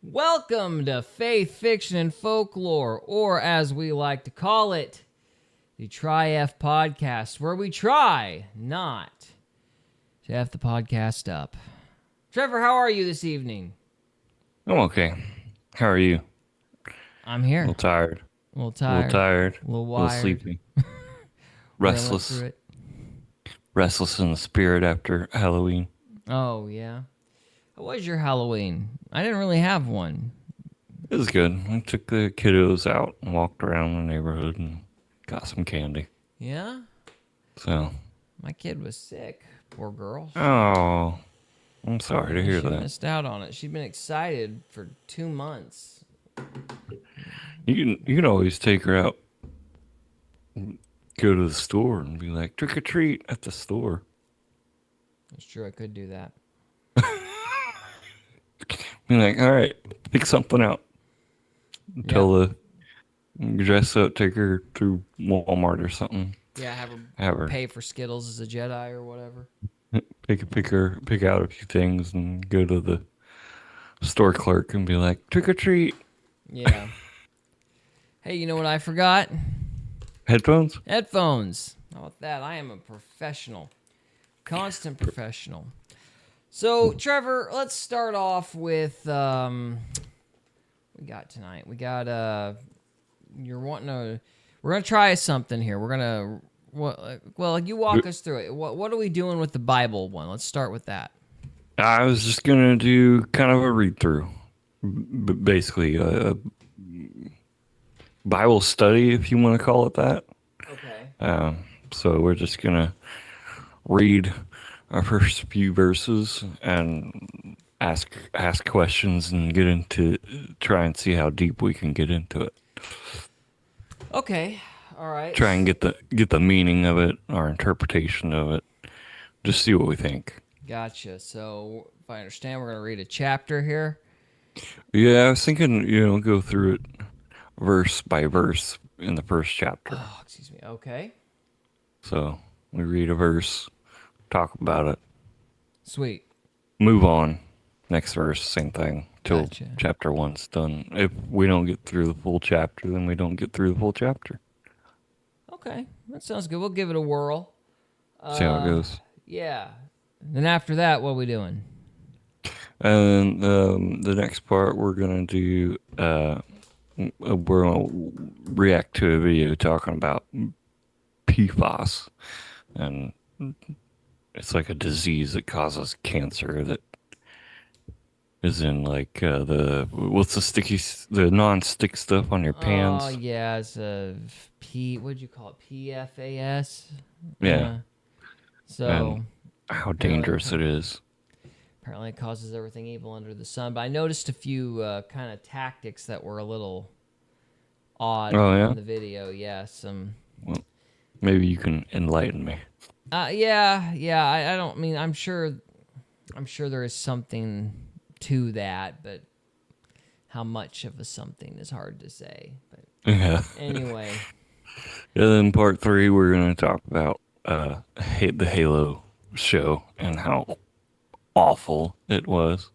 Welcome to Faith, Fiction, and Folklore, or as we like to call it, the Try-F Podcast, where we try not to F the podcast up. Trevor, how are you this evening? I'm okay. How are you? I'm here. A little tired. A little wired. A little sleepy. Restless. Restless in the spirit after Halloween. Oh, yeah. How was your Halloween? I didn't really have one. It was good. I took the kiddos out and walked around the neighborhood and got some candy. Yeah? So. My kid was sick. Poor girl. Oh. I'm sorry to hear that. She missed out on it. She'd been excited for 2 months. You can always take her out. Go to the store and be like, trick or treat at the store. That's true. I could do that. Be like, all right, pick something out. Tell the dress up, take her through Walmart or something. Yeah, have her pay for Skittles as a Jedi or whatever. Pick out a few things and go to the store clerk and be like, trick or treat. Yeah. Hey, you know what I forgot? Headphones? Headphones. How about that? I am a professional. Constant professional. So, Trevor, let's start off with what we got tonight. We got we're gonna try something here. We're gonna you walk us through it. What are we doing with the Bible one? Let's start with that. I was just gonna do kind of a read through, basically a Bible study, if you want to call it that. Okay. So we're just gonna read our first few verses and ask questions and get into try and see how deep we can get into it. Okay. All right. Try and get the meaning of it, our interpretation of it. Just see what we think. Gotcha. So if I understand, we're gonna read a chapter here. Yeah, I was thinking, go through it verse by verse in the first chapter. Oh, excuse me. Okay. So we read a verse, talk about it. Sweet. Move on. Next verse, same thing. Till Gotcha. chapter 1's done. If we don't get through the full chapter, then we don't get through the full chapter. Okay. That sounds good. We'll give it a whirl. See how it goes. Yeah. Then after that, what are we doing? And the next part, we're going to do, we're going to react to a video talking about PFAS. And it's like a disease that causes cancer that is in like what's the non-stick stuff on your pans? Oh yeah, it's what'd you call it? PFAS. Yeah. So and how dangerous it is. Apparently, it causes everything evil under the sun. But I noticed a few kind of tactics that were a little odd in the video. Yeah, some. Well, maybe you can enlighten me. Yeah. I don't mean. I'm sure there is something to that, but how much of a something is hard to say. But anyway. And then part 3, we're going to talk about the Halo show and how awful it was.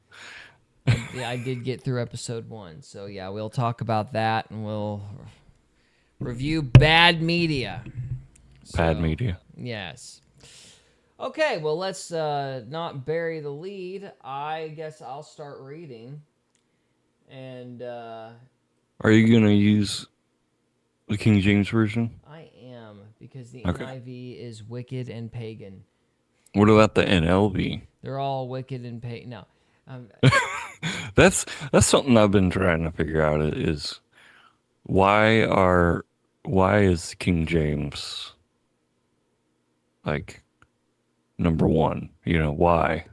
Yeah, I did get through episode 1, so yeah, we'll talk about that and we'll review bad media. Bad media. Yes. Okay, well, let's not bury the lead. I guess I'll start reading. And are you going to use the King James Version? I am, because the NIV is wicked and pagan. What about the NLV? They're all wicked and pagan. No. That's something I've been trying to figure out is why is King James like number 1? Why?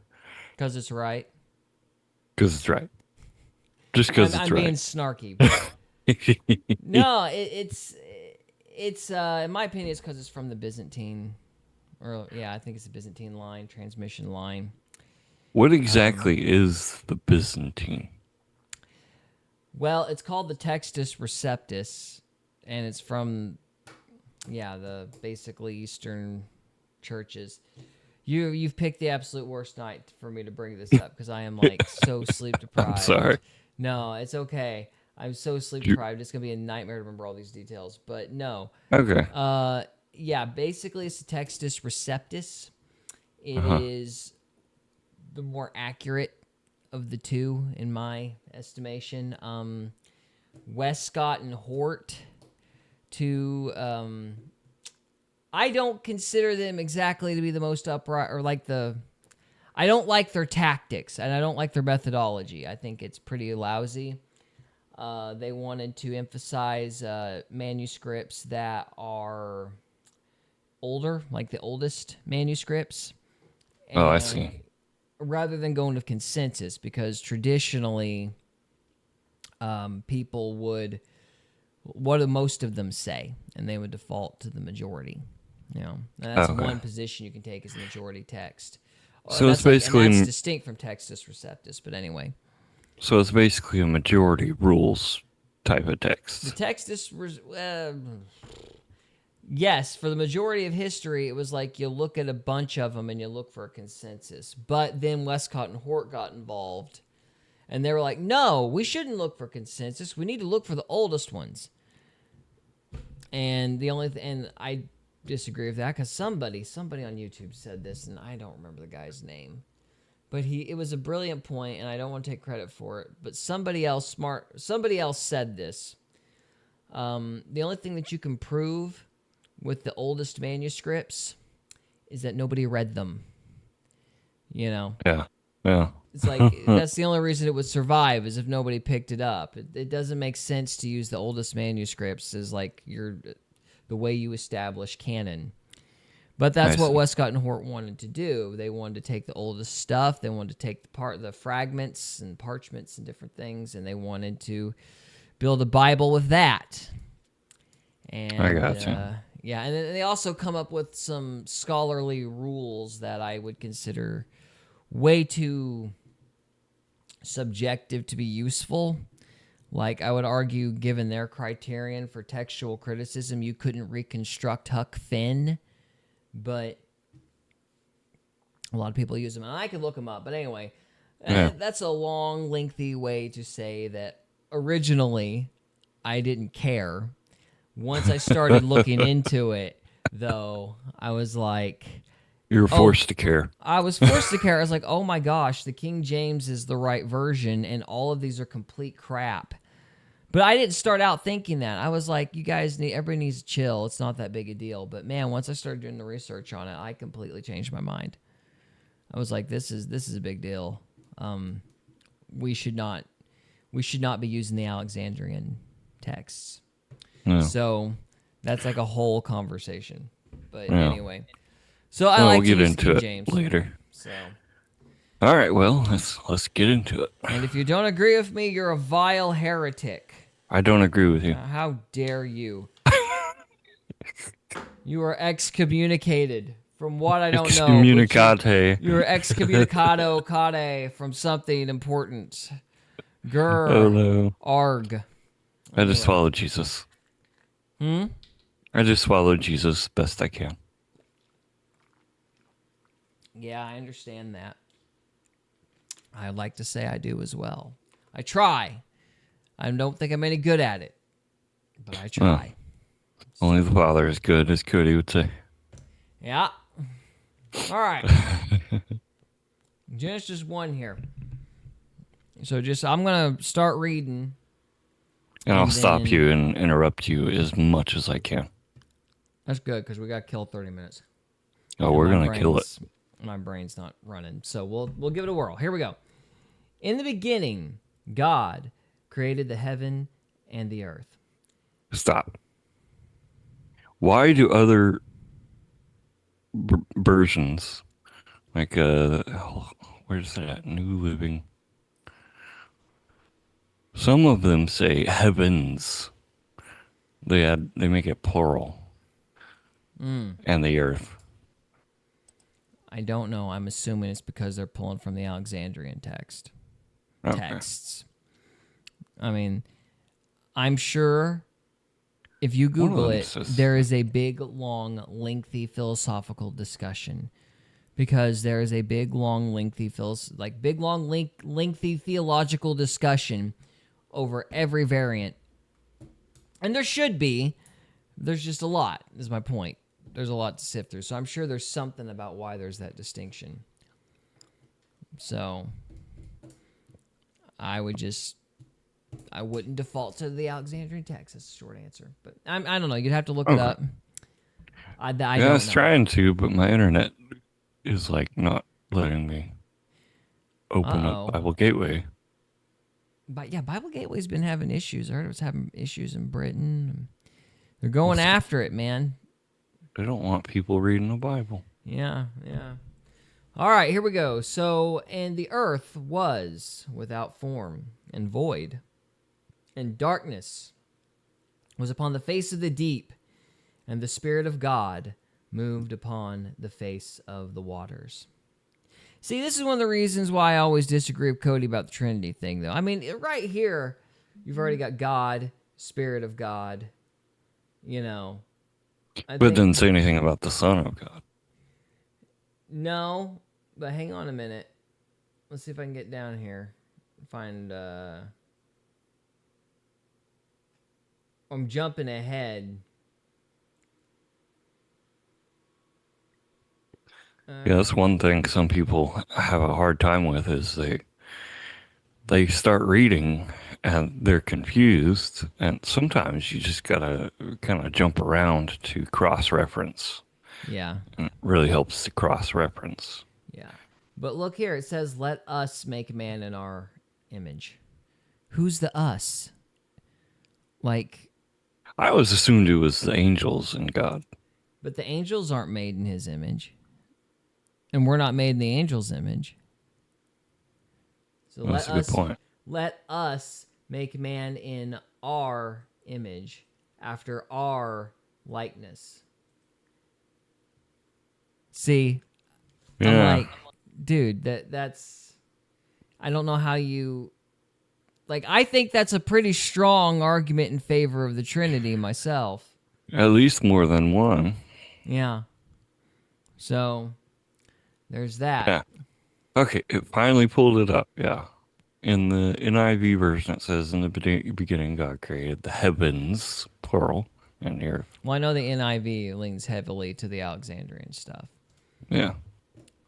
Because it's right. Because it's right. Just because it's right. I'm being snarky. But no, it's in my opinion, it's because it's from the Byzantine. I think it's the Byzantine line, transmission line. What exactly is the Byzantine? Well, it's called the Textus Receptus, and it's from, the basically Eastern churches. You've picked the absolute worst night for me to bring this up because I am like so sleep deprived. I'm sorry. No, it's okay. I'm so sleep You- deprived. It's gonna be a nightmare to remember all these details. But no. Okay. Yeah. Basically, it's the Textus Receptus. It Uh-huh. is the more accurate of the two, in my estimation. Westcott and Hort. To I don't consider them exactly to be the most upright, or like the. I don't like their tactics, and I don't like their methodology. I think it's pretty lousy. They wanted to emphasize manuscripts that are older, like the oldest manuscripts. Oh, I And see. rather than going with consensus, because traditionally people would, what do most of them say? And they would default to the majority. You know, and that's Okay. one position you can take as a majority text. So it's and basically that's distinct from Textus Receptus. But anyway, a majority rules type of the text. Textus, yes, for the majority of history, it was like you look at a bunch of them and you look for a consensus. But then Westcott and Hort got involved, and they were like, "No, we shouldn't look for consensus. We need to look for the oldest ones." And and I disagree with that, because somebody on YouTube said this, and I don't remember the guy's name, but it was a brilliant point, and I don't want to take credit for it. But somebody else said this. The only thing that you can prove with the oldest manuscripts is that nobody read them. You know, Yeah. it's like that's the only reason it would survive, is if nobody picked it up. It doesn't make sense to use the oldest manuscripts as like the way you establish canon. But that's what Westcott and Hort wanted to do. They wanted to take the oldest stuff. They wanted to take the fragments and parchments and different things, and they wanted to build a Bible with that. And I gotcha. yeah, and then they also come up with some scholarly rules that I would consider way too subjective to be useful. Like, I would argue, given their criterion for textual criticism, you couldn't reconstruct Huck Finn, but a lot of people use them, and I could look them up. But anyway, that's a long, lengthy way to say that originally I didn't care. Once I started looking into it, though, I was like... You were forced to care. I was forced to care. I was like, oh my gosh, the King James is the right version, and all of these are complete crap. But I didn't start out thinking that. I was like, everybody needs to chill. It's not that big a deal. But man, once I started doing the research on it, I completely changed my mind. I was like, this is a big deal. We should not be using the Alexandrian texts. No. So that's like a whole conversation. But Yeah. anyway. So I like we'll get to use into King it James later. So, All right, well, let's get into it. and if you don't agree with me, you're a vile heretic. I don't agree with you. How dare you? You are excommunicated from what I don't know. Excommunicate. You are excommunicado cade from something important. Grr. Oh no. Arg. I just swallowed Jesus. I just swallowed Jesus best I can. Yeah, I understand that. I'd like to say I do as well. I try. I don't think I'm any good at it, but I try. Only the Father is good, as Cody would say. Yeah. All right. Genesis 1 here. So I'm going to start reading. And I'll And stop then- you and interrupt you as much as I can. That's good, because we got to kill 30 minutes. Oh, And we're my going to kill it. My brain's not running, so we'll give it a whirl. Here we go. In the beginning, God created the heaven and the earth. Stop. Why do other versions, like, where's that? New Living. Some of them say heavens. They make it plural. And the earth. I don't know. I'm assuming it's because they're pulling from the Alexandrian texts. I mean, I'm sure if you Google it, there is a big, long, lengthy philosophical discussion because there is a big, long, lengthy theological discussion over every variant. And there should be. There's just a lot, is my point. There's a lot to sift through. So I'm sure there's something about why there's that distinction. So I wouldn't default to the Alexandrian text. That's the short answer. But I don't know. You'd have to look it up. I was trying to, but my internet is like not letting me open up Bible Gateway. But yeah, Bible Gateway's been having issues. I heard it was having issues in Britain. They're going after it, man. They don't want people reading the Bible. Yeah. All right, here we go. So, and the earth was without form and void, and darkness was upon the face of the deep, and the Spirit of God moved upon the face of the waters. See, this is one of the reasons why I always disagree with Cody about the Trinity thing, though. I mean, right here, you've already got God, Spirit of God, you know. But it didn't say anything about the Son of God. No, but hang on a minute. Let's see if I can get down here. Find, I'm jumping ahead. Yeah, that's one thing some people have a hard time with is they start reading and they're confused, and sometimes you just gotta kind of jump around to cross-reference. Yeah. And it really helps to cross-reference. Yeah. But look here, it says, let us make man in our image. Who's the us? Like, I always assumed it was the angels and God. But the angels aren't made in his image. And we're not made in the angel's image. So that's a good point. Let us make man in our image, after our likeness. See? Yeah. I'm like, dude, that's... I don't know how you... Like, I think that's a pretty strong argument in favor of the Trinity myself. At least more than one. Yeah. So, there's that. Yeah. Okay, it finally pulled it up, yeah. In the NIV version, it says, in the beginning, God created the heavens, plural, and the earth. Well, I know the NIV leans heavily to the Alexandrian stuff. Yeah.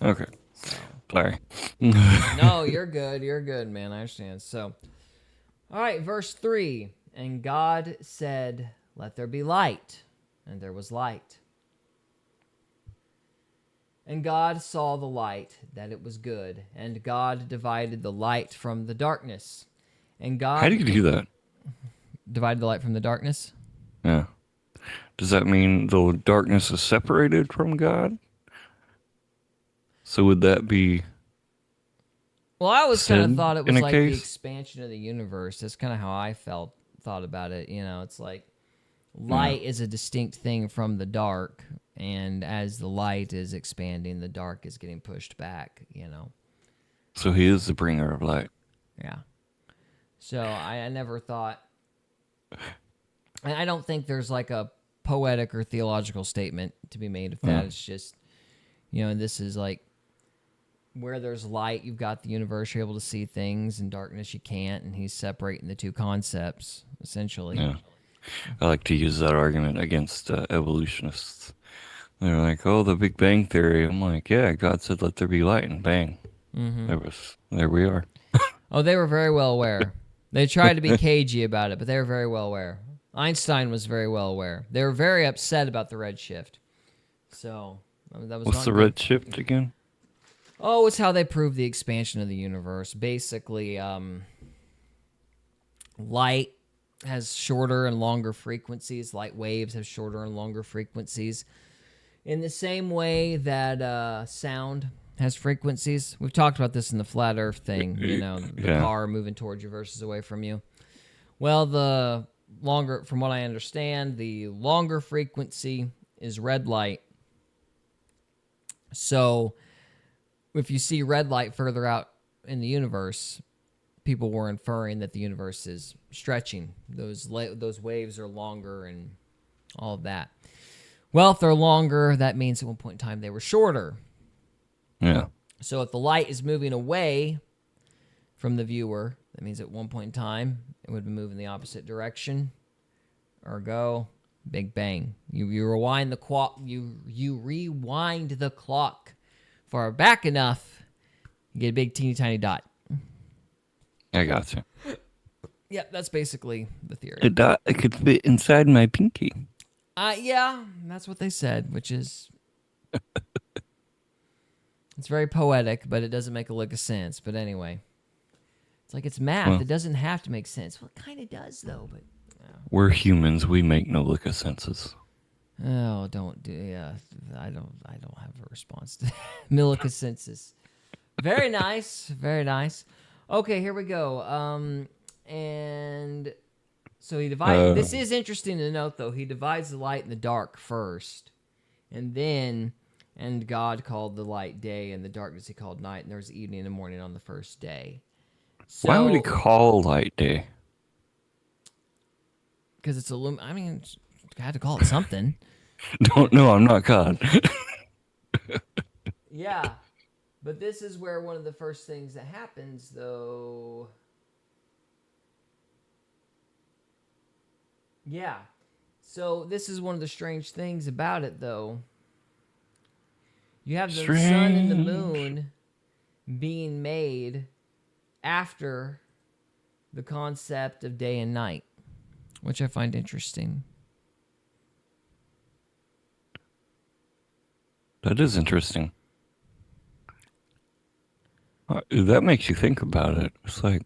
Okay. So. Sorry. No, you're good, man. I understand. So, all right, verse 3. And God said, let there be light. And there was light. And God saw the light, that it was good. And God divided the light from the darkness. And God... How do you do that? Divided the light from the darkness? Yeah. Does that mean the darkness is separated from God? So would that be... Well, I always kind of thought it was like case? the expansion of the universe. That's kind of how I thought about it. You know, it's like light is a distinct thing from the dark. And as the light is expanding, the dark is getting pushed back, you know. So he is the bringer of light. Yeah. So I never thought... And I don't think there's like a poetic or theological statement to be made of that. It's just, you know, and this is like where there's light, you've got the universe, you're able to see things, and darkness you can't, and he's separating the two concepts, essentially. Yeah. I like to use that argument against evolutionists. They're like, oh, the Big Bang Theory. I'm like, yeah, God said, let there be light, and bang. There we are. Oh, they were very well aware. They tried to be cagey about it, but they were very well aware. Einstein was very well aware. They were very upset about the redshift. So, that was What's the redshift again? Oh, it's how they prove the expansion of the universe. Basically, light has shorter and longer frequencies. Light waves have shorter and longer frequencies. In the same way that sound has frequencies. We've talked about this in the flat earth thing, you know, the car moving towards you versus away from you. Well, the longer, from what I understand, the longer frequency is red light. So if you see red light further out in the universe, people were inferring that the universe is stretching. Those waves are longer and all of that. Well, if they're longer, that means at one point in time they were shorter. Yeah. So if the light is moving away from the viewer, that means at one point in time it would be moving the opposite direction. Ergo, Big Bang. You rewind the clock. You rewind the clock far back enough, you get a big teeny tiny dot. I got you. Yep, that's basically the theory. A dot that could fit inside my pinky. Yeah, that's what they said, which is it's very poetic, but it doesn't make a lick of sense. But anyway, it's like it's math. Well, It doesn't have to make sense. Well, it kind of does though. But we're humans. We make no lick of senses. oh, don't do. Yeah, I don't have a response to milliconsensus. Very nice, very nice. Okay, here we go. And so he divides. This is interesting to note, though. He divides the light and the dark first, and then, and God called the light day, and the darkness he called night, and there was evening and morning on the first day. So, Why would he call light day? Because it's I mean, I had to call it something. Don't know. I'm not God. Yeah, but this is where one of the first things that happens, though. Yeah. So this is one of the strange things about it, though. You have the sun and the moon being made after the concept of day and night, which I find interesting. That is interesting. That makes you think about it. It's like,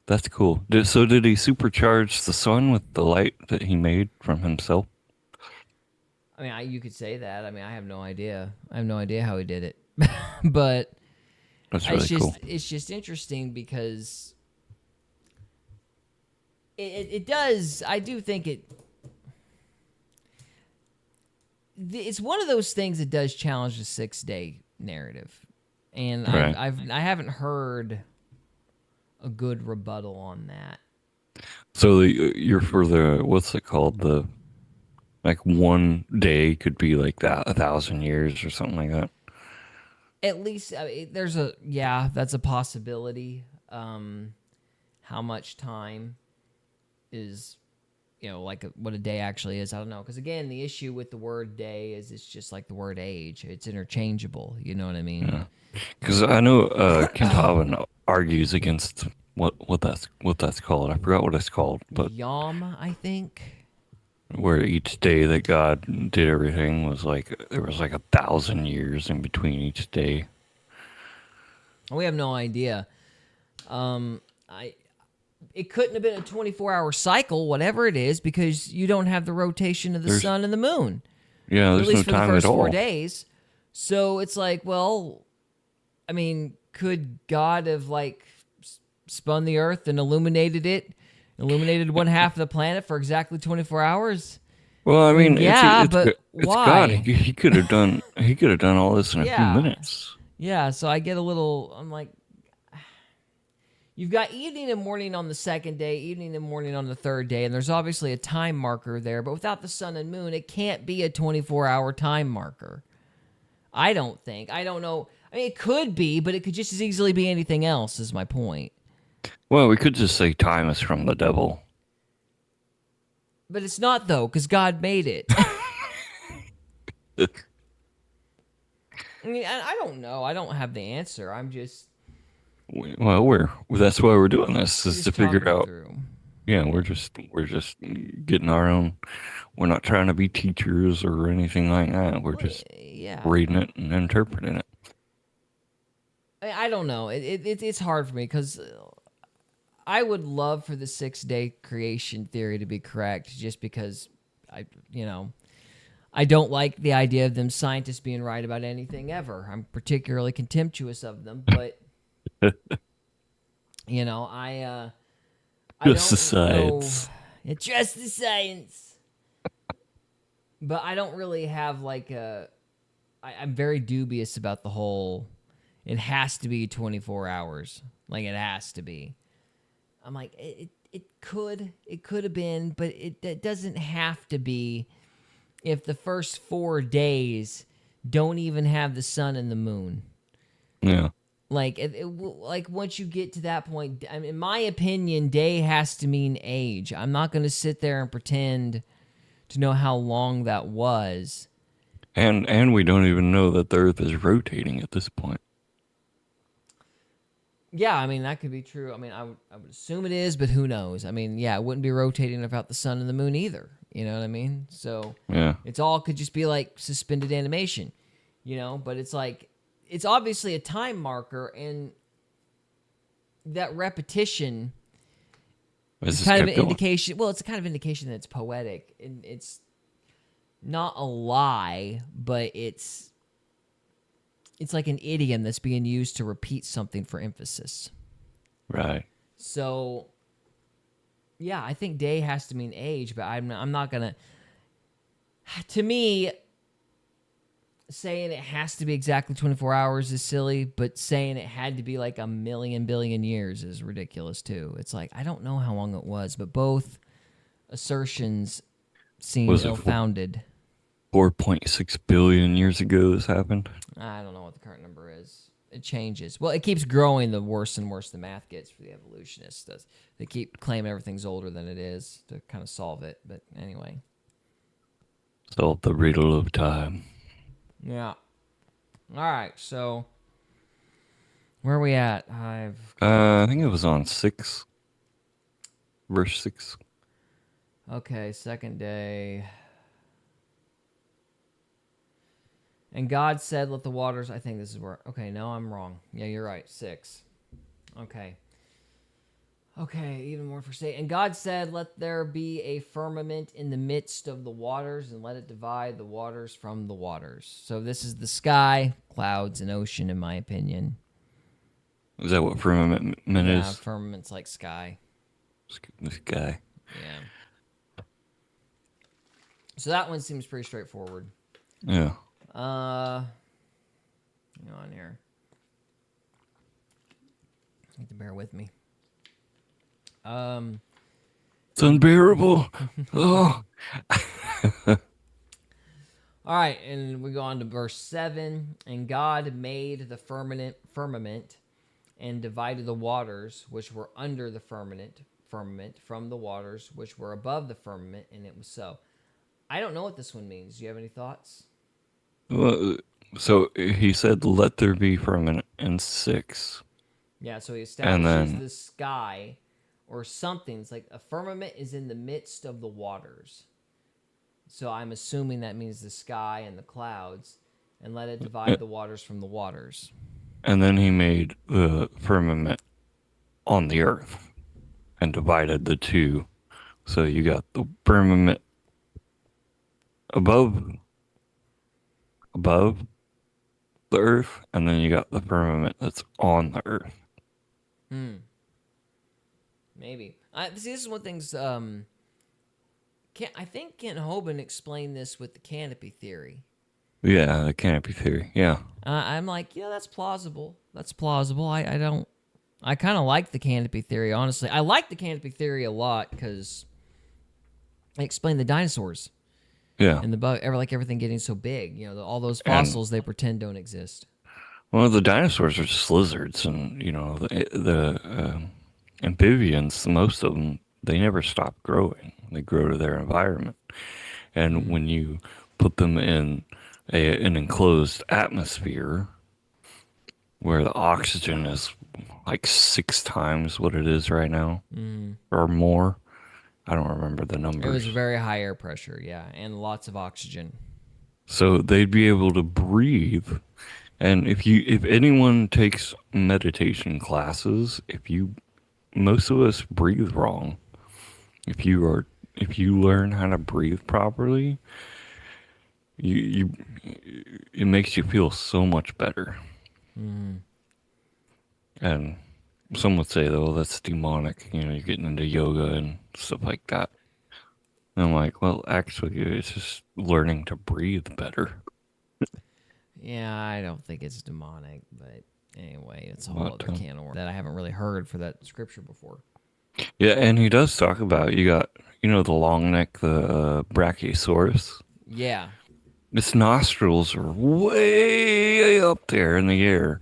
that's cool. So did he supercharge the sun with the light that he made from himself? I mean, you could say that. I mean, I have no idea. I have no idea how he did it. But That's really cool. It's just interesting because it does. I do think it's one of those things that does challenge the 6-day narrative, and Right. I haven't heard a good rebuttal on that. So you're for what's it called? Like one day could be like that 1,000 years or something like that. At least that's a possibility. How much time is, like what a day actually is? I don't know. Because again, the issue with the word day is it's just like the word age. It's interchangeable. You know what I mean? Yeah. Because I know Kent Hovind argues against what that's called. I forgot what it's called, but Yom, I think. Where each day that God did everything was like there was like 1,000 years in between each day. We have no idea. It couldn't have been a 24-hour cycle, whatever it is, because you don't have the rotation of the sun and the moon. Yeah, there's at least no for time the first at all. 4 days. So it's like, well, I mean, could God have like spun the earth and illuminated one half of the planet for exactly 24 hours? Well, I mean, but it's why? God. He could have done all this in a few minutes. Yeah, so I get I'm like, you've got evening and morning on the second day, evening and morning on the third day, and there's obviously a time marker there, but without the sun and moon, it can't be a 24-hour time marker. I don't think. I don't know. I mean, it could be, but it could just as easily be anything else, is my point. Well, we could just say time is from the devil. But it's not, though, because God made it. I mean, I don't know. I don't have the answer. I'm just... Well, that's why we're doing this, is to figure out. Through. Yeah, we're just getting our own. We're not trying to be teachers or anything like that. We're just reading it and interpreting it. I don't know. It's hard for me because I would love for the 6-day creation theory to be correct, just because I don't like the idea of them scientists being right about anything ever. I'm particularly contemptuous of them, but I just the science. It's just the science. But I don't really have I'm very dubious about the whole. It has to be 24 hours. Like, it has to be. I'm like, it could have been, but it doesn't have to be if the first 4 days don't even have the sun and the moon. Yeah. Like, like once you get to that point, I mean, in my opinion, day has to mean age. I'm not going to sit there and pretend to know how long that was. And we don't even know that the Earth is rotating at this point. Yeah, I mean, that could be true. I mean, I would assume it is, but who knows? I mean, yeah, it wouldn't be rotating without the sun and the moon either. You know what I mean? So Yeah. it's all could just be like suspended animation, you know? But it's like, it's obviously a time marker, and that repetition is kind of an indication. Well, it's a kind of indication that it's poetic, and it's not a lie, but it's like an idiom that's being used to repeat something for emphasis. Right. So, yeah, I think day has to mean age, but I'm not gonna. To me, saying it has to be exactly 24 hours is silly, but saying it had to be like a million billion years is ridiculous too. It's like, I don't know how long it was, but both assertions seem ill-founded. 4.6 billion years ago this happened? I don't know what the current number is. It changes. Well, it keeps growing the worse and worse the math gets for the evolutionists. They keep claiming everything's older than it is to kind of solve it. But anyway. Solve the riddle of time. Yeah. All right. So where are we at? I think it was on 6. Verse 6. Okay, second day. And God said, let the waters... I think this is where... Okay, no, I'm wrong. Yeah, you're right. 6. Okay. Okay, even more for say. And God said, let there be a firmament in the midst of the waters, and let it divide the waters from the waters. So this is the sky, clouds, and ocean, in my opinion. Is that what firmament is? Yeah, firmament's like sky. Sky. Yeah. So that one seems pretty straightforward. Yeah. Hang on here. You have to bear with me. It's unbearable. Oh. All right, and we go on to verse 7. And God made the firmament and divided the waters which were under the firmament from the waters which were above the firmament, and it was so. I don't know what this one means. Do you have any thoughts? Well, so he said, let there be firmament in 6. Yeah, so he establishes the sky or something. It's like a firmament is in the midst of the waters. So I'm assuming that means the sky and the clouds, and let it divide the waters from the waters. And then he made the firmament on the earth and divided the two. So you got the firmament above the earth, and then you got the firmament that's on the earth. Maybe. See, this is one of the things. I think Kent Hovind explained this with the canopy theory. Yeah, the canopy theory. Yeah. I'm like, yeah, that's plausible. That's plausible. I kind of like the canopy theory, honestly. I like the canopy theory a lot because it explained the dinosaurs. Yeah. And everything getting so big. You know, all those fossils they pretend don't exist. Well, the dinosaurs are just lizards, and you know the amphibians. Most of them, they never stop growing. They grow to their environment, and when you put them in an enclosed atmosphere where the oxygen is like 6 times what it is right now, or more. I don't remember the numbers. It was very high air pressure, yeah, and lots of oxygen. So they'd be able to breathe. And if anyone takes meditation classes, most of us breathe wrong. If you learn how to breathe properly, it makes you feel so much better. And some would say, though, that's demonic. You know, you're getting into yoga and stuff like that. And I'm like, well, actually, it's just learning to breathe better. Yeah, I don't think it's demonic, but anyway, it's a whole other can of worms that I haven't really heard for that scripture before. Yeah, and he does talk about, you got, the long neck, the Brachiosaurus. Yeah. its nostrils are way up there in the air.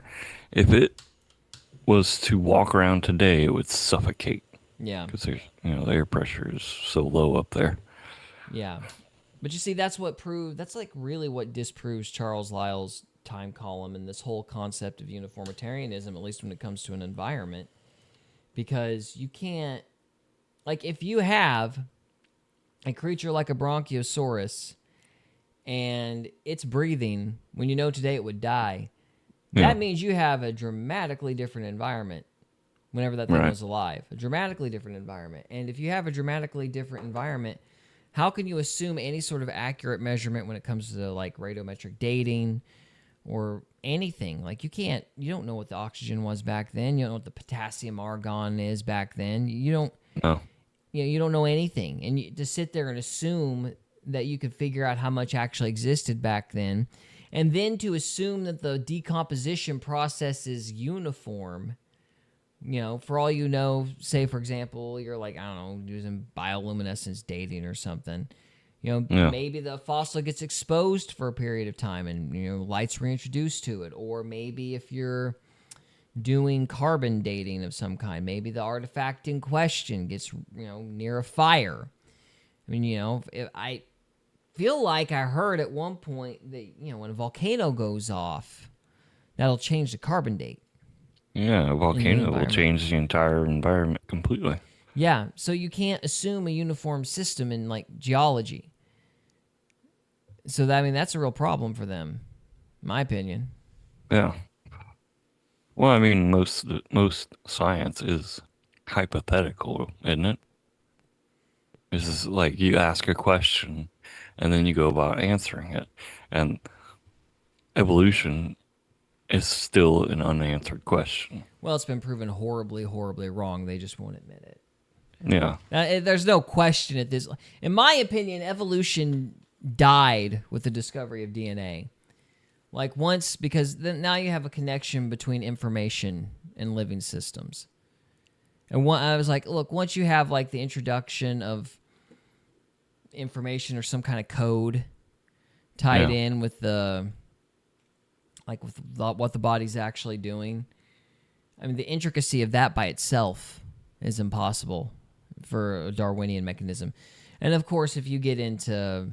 If it was to walk around today, it would suffocate Yeah. because there's, the air pressure is so low up there. Yeah. But you see, that's like really what disproves Charles Lyell's time column and this whole concept of uniformitarianism, at least when it comes to an environment. Because you can't, like, if you have a creature like a Bronchiosaurus and it's breathing when you know today it would die, that means you have a dramatically different environment whenever that thing was alive. A dramatically different environment. And if you have a dramatically different environment, how can you assume any sort of accurate measurement when it comes to like radiometric dating or anything? Like you don't know what the oxygen was back then. You don't know what the potassium argon is back then. You don't you don't know anything. And to sit there and assume that you could figure out how much actually existed back then, and then to assume that the decomposition process is uniform. For all you know, say, for example, you're like, I don't know, using bioluminescence dating or something. Maybe the fossil gets exposed for a period of time and, light's reintroduced to it. Or maybe if you're doing carbon dating of some kind, maybe the artifact in question gets, near a fire. I mean, I feel like I heard at one point that, when a volcano goes off, that'll change the carbon date. Yeah, a volcano will change the entire environment completely. Yeah, so you can't assume a uniform system in like geology. So that's a real problem for them, in my opinion. Yeah. Well, I mean, most science is hypothetical, isn't it? This is like you ask a question, and then you go about answering it, and evolution is still an unanswered question. Well, it's been proven horribly, horribly wrong. They just won't admit it. Yeah. There's no question at this. In my opinion, evolution died with the discovery of DNA. Like once, because then now you have a connection between information and living systems. And I was like, look, once you have like the introduction of information or some kind of code tied in with what the body's actually doing. I mean, the intricacy of that by itself is impossible for a Darwinian mechanism. And of course, if you get into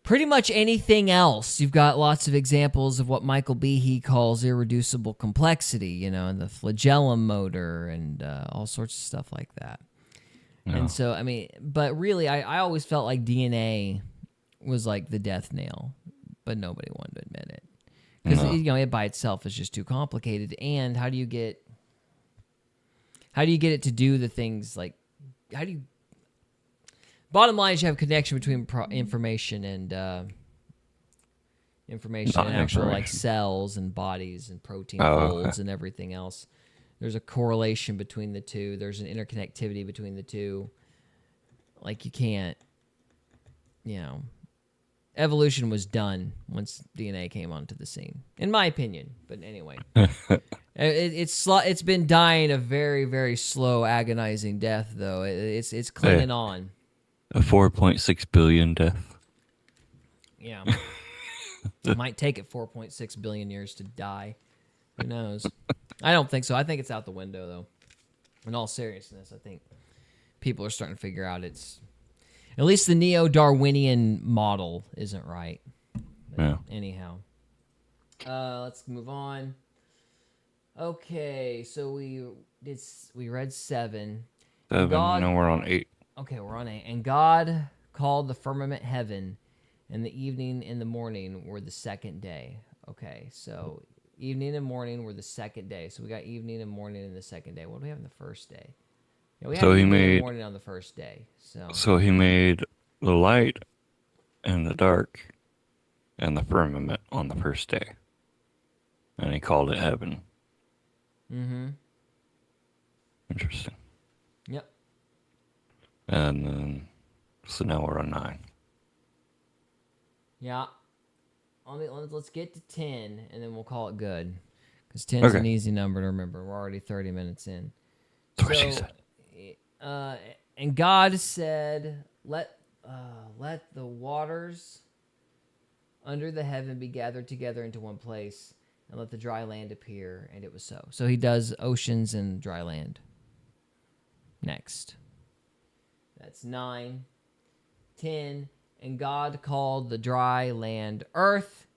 pretty much anything else, you've got lots of examples of what Michael Behe calls irreducible complexity, and the flagellum motor and all sorts of stuff like that. Yeah. And so, I mean, but really, I always felt like DNA was like the death nail. But nobody wanted to admit it because it by itself is just too complicated. And how do you get it to do the things like bottom line is you have a connection between information and actual like cells and bodies and protein folds and everything else. There's a correlation between the two. There's an interconnectivity between the two. Like you can't, evolution was done once DNA came onto the scene, in my opinion. But anyway, it's been dying a very, very slow, agonizing death, though. It's clinging on. A 4.6 billion death. Yeah, it might take it 4.6 billion years to die. Who knows? I don't think so. I think it's out the window, though. In all seriousness, I think people are starting to figure out it's. At least the neo-Darwinian model isn't right. But anyhow. Let's move on. Okay, so we read 7. Now we're on 8. Okay, we're on 8. And God called the firmament heaven, and the evening and the morning were the second day. Okay, so evening and morning were the second day. So we got evening and morning in the second day. What do we have in the first day? Yeah, we had the morning on the first day. So he made the light and the dark and the firmament on the first day. And he called it heaven. Mm-hmm. Interesting. Yep. And then, so now we're on 9. Yeah. Let's get to 10, and then we'll call it good. Because 10 is an easy number to remember. We're already 30 minutes in. That's what she said. And God said, let the waters under the heaven be gathered together into one place, and let the dry land appear. And it was so. So he does oceans and dry land. Next. That's 9. 10. And God called the dry land earth,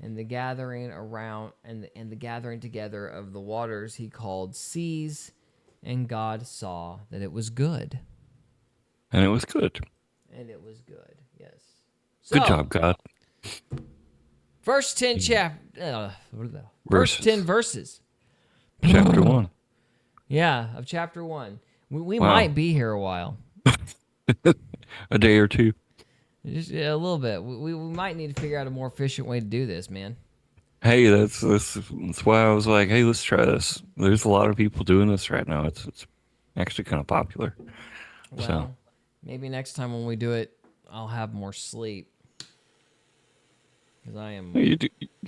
and the gathering around and the gathering together of the waters he called seas. And God saw that it was good. And it was good. And it was good. Yes. Good job, God. First 10 First 10 verses. Chapter 1. Yeah, of chapter 1. We Wow. might be here a while. A day or two. Just a little bit. We might need to figure out a more efficient way to do this, man. Hey, that's why I was like, hey, let's try this. There's a lot of people doing this right now. It's actually kind of popular. Well, So maybe next time when we do it, I'll have more sleep. Because I am... you're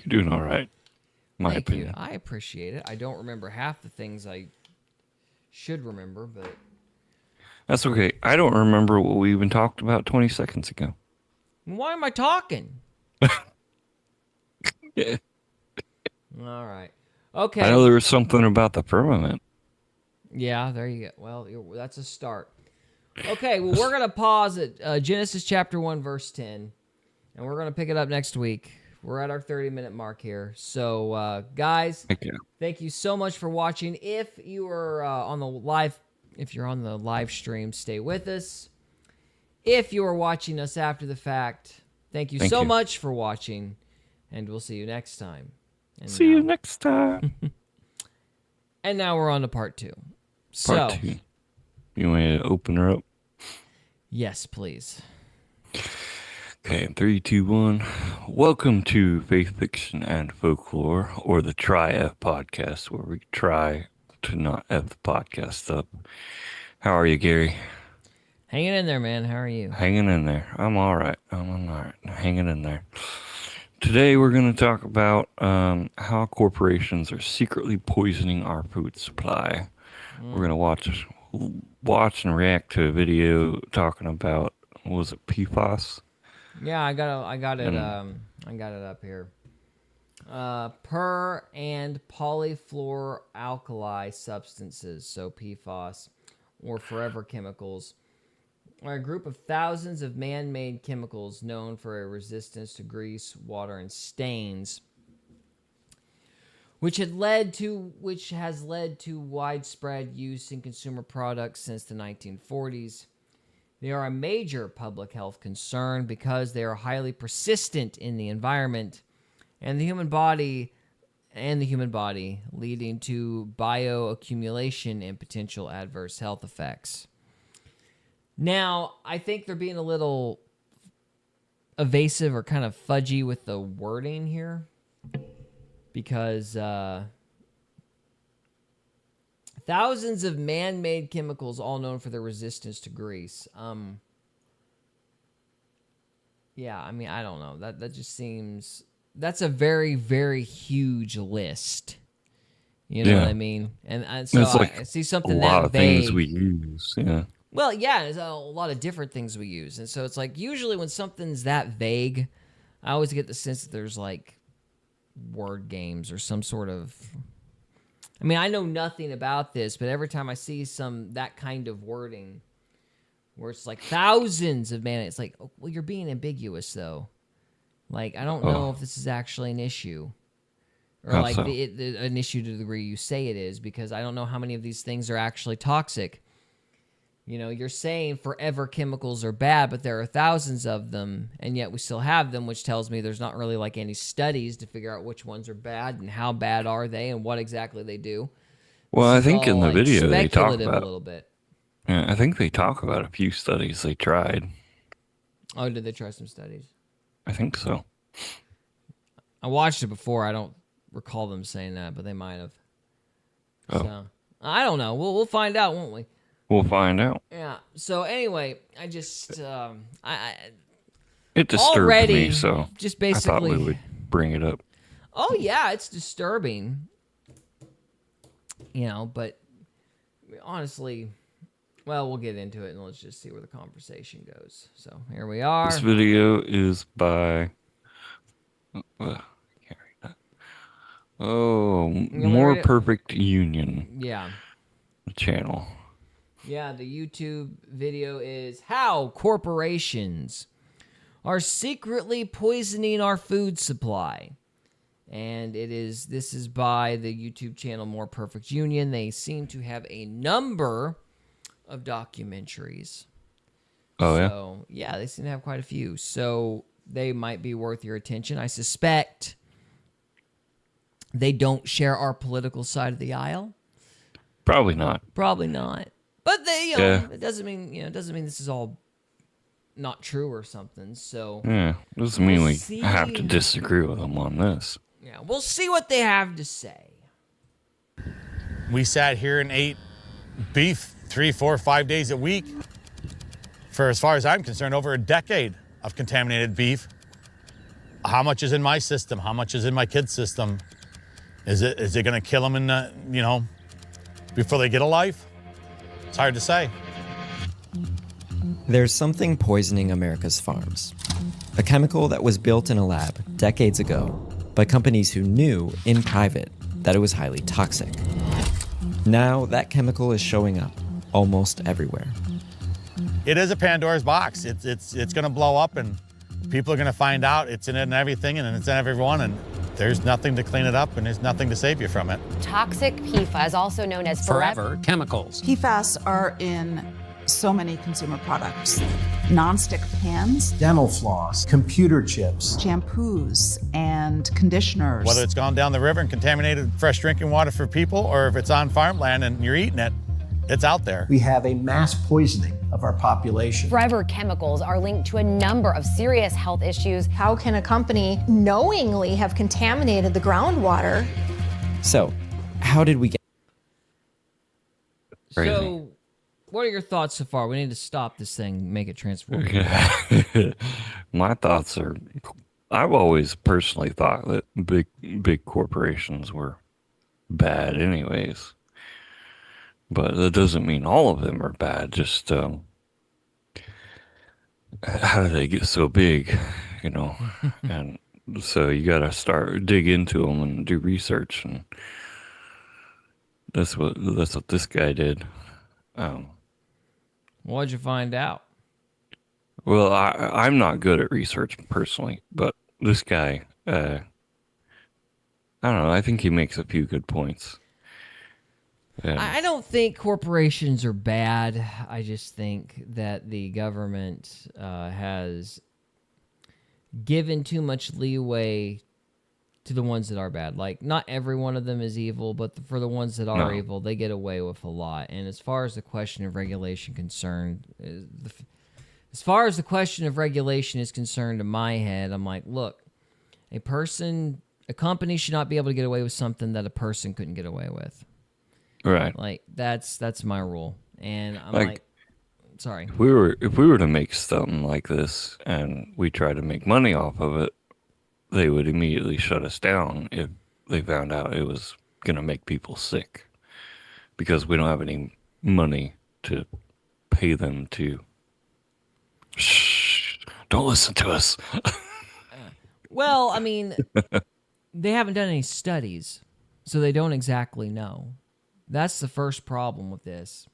doing all right, in my Thank opinion. you. I appreciate it. I don't remember half the things I should remember, but... That's okay. I don't remember what we even talked about 20 seconds ago. Why am I talking? Yeah. All right. Okay. I know there was something about the firmament. Yeah, there you go. Well, that's a start. Okay, well, we're going to pause at Genesis chapter 1, verse 10, and we're going to pick it up next week. We're at our 30-minute mark here. So, guys, thank you so much for watching. If you are if you're on the live stream, stay with us. If you are watching us after the fact, thank you so much for watching, and we'll see you next time. See you next time. And now we're on to part 2. Part 2. You want me to open her up? Yes, please. Okay, 3, 2, 1. Welcome to Faith, Fiction, and Folklore, or the Try-F podcast, where we try to not F the podcast up. How are you, Gary? Hanging in there, man. How are you? Hanging in there. I'm all right. I'm all right. Hanging in there. Today we're going to talk about how corporations are secretly poisoning our food supply. We're going to watch and react to a video talking about, what was it, PFAS? Yeah, I got it up here. Per and polyfluoroalkyl substances, so PFAS, or forever chemicals, are a group of thousands of man-made chemicals known for a resistance to grease, water, and stains, which has led to widespread use in consumer products since the 1940s. They are a major public health concern because they are highly persistent in the environment and the human body, leading to bioaccumulation and potential adverse health effects. Now, I think they're being a little evasive or kind of fudgy with the wording here, because thousands of man-made chemicals, all known for their resistance to grease. Yeah, I mean, I don't know. That just seems... That's a very, very huge list. You know what I mean? And so I see something that vague. A lot of things we use, yeah. Well, yeah, there's a lot of different things we use. And so it's like, usually when something's that vague, I always get the sense that there's like word games or some sort of... I mean, I know nothing about this, but every time I see that kind of wording where it's like thousands of man, it's like, oh, well, you're being ambiguous though. Like, I don't know if this is actually an issue, or like an issue to the degree you say it is, because I don't know how many of these things are actually toxic. You know, you're saying forever chemicals are bad, but there are thousands of them, and yet we still have them, which tells me there's not really like any studies to figure out which ones are bad and how bad are they and what exactly they do. Well, I think in the video they talk about a little bit. Yeah, I think they talk about a few studies they tried. Oh, did they try some studies? I think so. I watched it before. I don't recall them saying that, but they might have. Oh. So, I don't know. We'll find out, won't we? We'll find out. Yeah. So anyway, I just it disturbed already, me, so just basically I thought we would bring it up. Oh yeah, it's disturbing. You know, but honestly, well, we'll get into it and let's just see where the conversation goes. So here we are. This video is by can't read that. Oh, You want me to More read it? Perfect Union Yeah. channel. Yeah, the YouTube video is How Corporations Are Secretly Poisoning Our Food Supply. And this is by the YouTube channel More Perfect Union. They seem to have a number of documentaries. Oh, yeah? So, yeah, they seem to have quite a few. So, they might be worth your attention. I suspect they don't share our political side of the aisle. Probably not. Probably not. But they, Yeah. it doesn't mean this is all not true or something. So, Yeah, doesn't mean We'll we have to see. disagree with them on this. yeah, we'll see what they have to say. We sat here and ate beef 3, 4, 5 days a week for, as far as I'm concerned, over a decade of contaminated beef. How much is in my system? How much is in my kids' system? Is it going to kill them in the, before they get a life? It's hard to say. There's something poisoning America's farms. A chemical that was built in a lab decades ago by companies who knew in private that it was highly toxic. Now that chemical is showing up almost everywhere. It is a Pandora's box. It's going to blow up, and people are going to find out it's in it and everything, and it's in everyone, and there's nothing to clean it up, and there's nothing to save you from it. Toxic PFAS, also known as Forever chemicals. PFAS are in so many consumer products. Non-stick pans, dental floss, computer chips, shampoos, and conditioners. Whether it's gone down the river and contaminated fresh drinking water for people, or if it's on farmland and you're eating it, it's out there. we have a mass poisoning of our population. Forever chemicals are linked to a number of serious health issues. How can a company knowingly have contaminated the groundwater? So, how did we get? Crazy. So, what are your thoughts so far? We need to stop this thing, make it transform. My thoughts are, I've always personally thought that big corporations were bad anyways. But that doesn't mean all of them are bad. Just how do they get so big, And so you got to dig into them and do research, and that's what this guy did. What'd you find out? Well, I'm not good at research personally, but this guy, I don't know. I think he makes a few good points. Yeah. I don't think corporations are bad. I just think that the government has given too much leeway to the ones that are bad. Like, not every one of them is evil, but for the ones that are evil, they get away with a lot. And as far as the question of regulation concerned, in my head, I'm like, look, a company should not be able to get away with something that a person couldn't get away with. Right. Like, that's my rule. And I'm like, sorry. If we were to make something like this and we try to make money off of it, they would immediately shut us down if they found out it was going to make people sick, because we don't have any money to pay them to. Shh! Don't listen to us. Well, I mean, they haven't done any studies, so they don't exactly know. That's the first problem with this.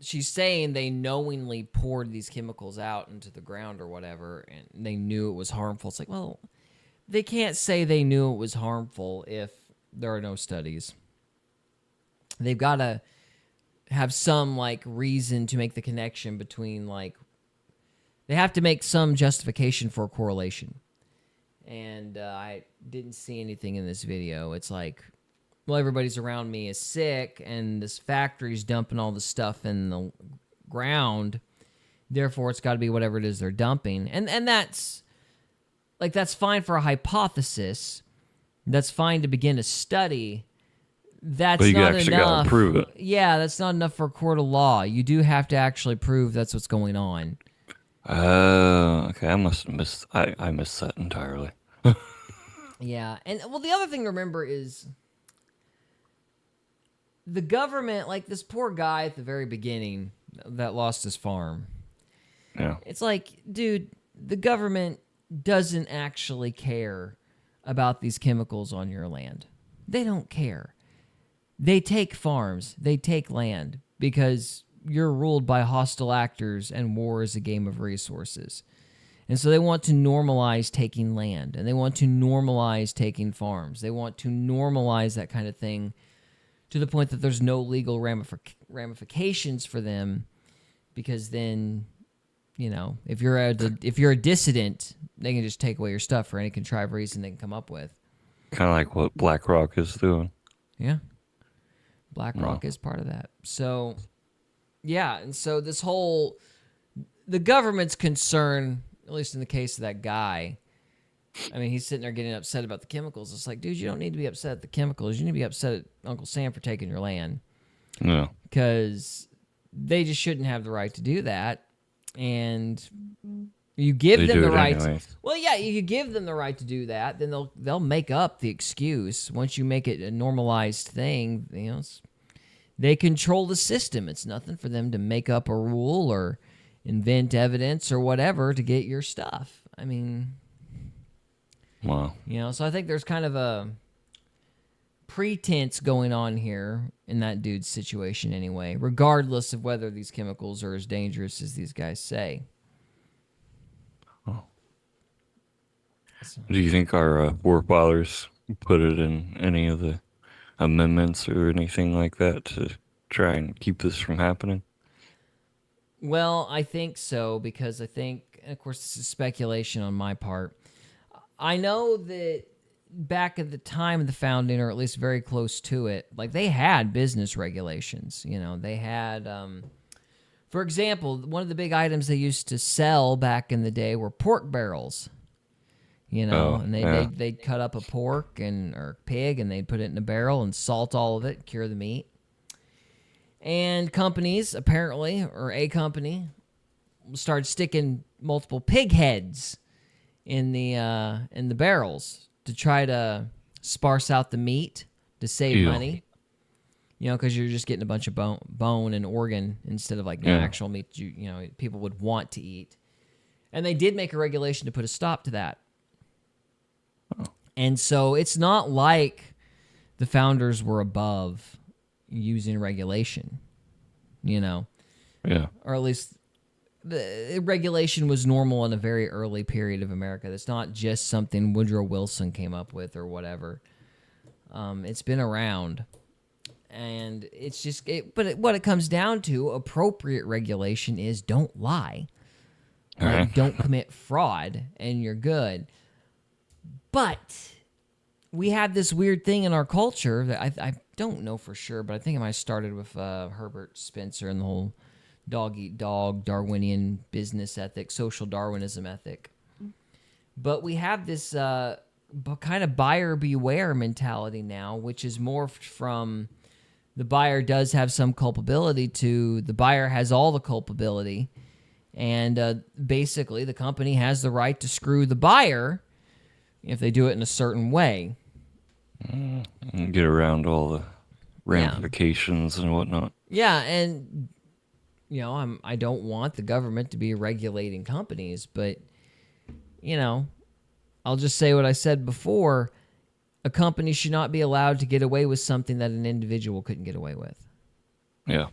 She's saying they knowingly poured these chemicals out into the ground or whatever, and they knew it was harmful. It's like, well, they can't say they knew it was harmful if there are no studies. They've got to have some, reason to make the connection between, they have to make some justification for a correlation. And I didn't see anything in this video. It's like, well, everybody's around me is sick, and this factory's dumping all the stuff in the ground. Therefore, it's got to be whatever it is they're dumping. And that's fine for a hypothesis. That's fine to begin a study. That's But you not actually enough. gotta prove it. Yeah, that's not enough for a court of law. You do have to actually prove that's what's going on. Okay. I must have missed. I missed that entirely. Yeah, and well, the other thing to remember is the government, like this poor guy at the very beginning that lost his farm. Yeah. It's like, dude, the government doesn't actually care about these chemicals on your land. They don't care. They take farms, they take land because you're ruled by hostile actors and war is a game of resources. And so they want to normalize taking land, and they want to normalize taking farms. They want to normalize that kind of thing to the point that there's no legal ramifications for them, because then, you know, if you're a dissident, they can just take away your stuff for any contrived reason they can come up with. Kind of like what BlackRock is doing. Yeah. BlackRock is part of that. So, yeah, and so the government's concern, at least in the case of that guy, I mean, he's sitting there getting upset about the chemicals. It's like, dude, you don't need to be upset at the chemicals. You need to be upset at Uncle Sam for taking your land. Yeah. Because they just shouldn't have the right to do that. And you give them the right. Well, yeah, you give them the right to do that, then they'll make up the excuse. Once you make it a normalized thing, you know, they control the system. It's nothing for them to make up a rule or invent evidence or whatever to get your stuff. I mean, wow. You know, so I think there's kind of a pretense going on here in that dude's situation anyway, regardless of whether these chemicals are as dangerous as these guys say. Oh. Do you think our forefathers put it in any of the amendments or anything like that to try and keep this from happening? Well, I think so, because I think, and of course, this is speculation on my part. I know that back at the time of the founding, or at least very close to it, like they had business regulations. You know, they had, for example, one of the big items they used to sell back in the day were pork barrels. You know, and they'd cut up a pork or pig, and they'd put it in a barrel and salt all of it, cure the meat. And companies, apparently, or a company, started sticking multiple pig heads in the barrels to try to sparse out the meat to save money. You know, because you're just getting a bunch of bone and organ instead of like actual meat you know people would want to eat. And they did make a regulation to put a stop to that. Oh. And so it's not like the founders were above using regulation, you know? Yeah. Or at least the regulation was normal in a very early period of America. That's not just something Woodrow Wilson came up with or whatever. It's been around. And it's just, what it comes down to, appropriate regulation is don't lie. Like, don't commit fraud, and you're good. But we have this weird thing in our culture that I don't know for sure, but I think it might have started with Herbert Spencer and the whole dog-eat-dog, Darwinian business ethic, social Darwinism ethic. But we have this kind of buyer beware mentality now, which is morphed from the buyer does have some culpability to the buyer has all the culpability. And basically the company has the right to screw the buyer if they do it in a certain way. Get around all the ramifications and whatnot. Yeah, and you know, I don't want the government to be regulating companies, but you know, I'll just say what I said before: a company should not be allowed to get away with something that an individual couldn't get away with. Yeah,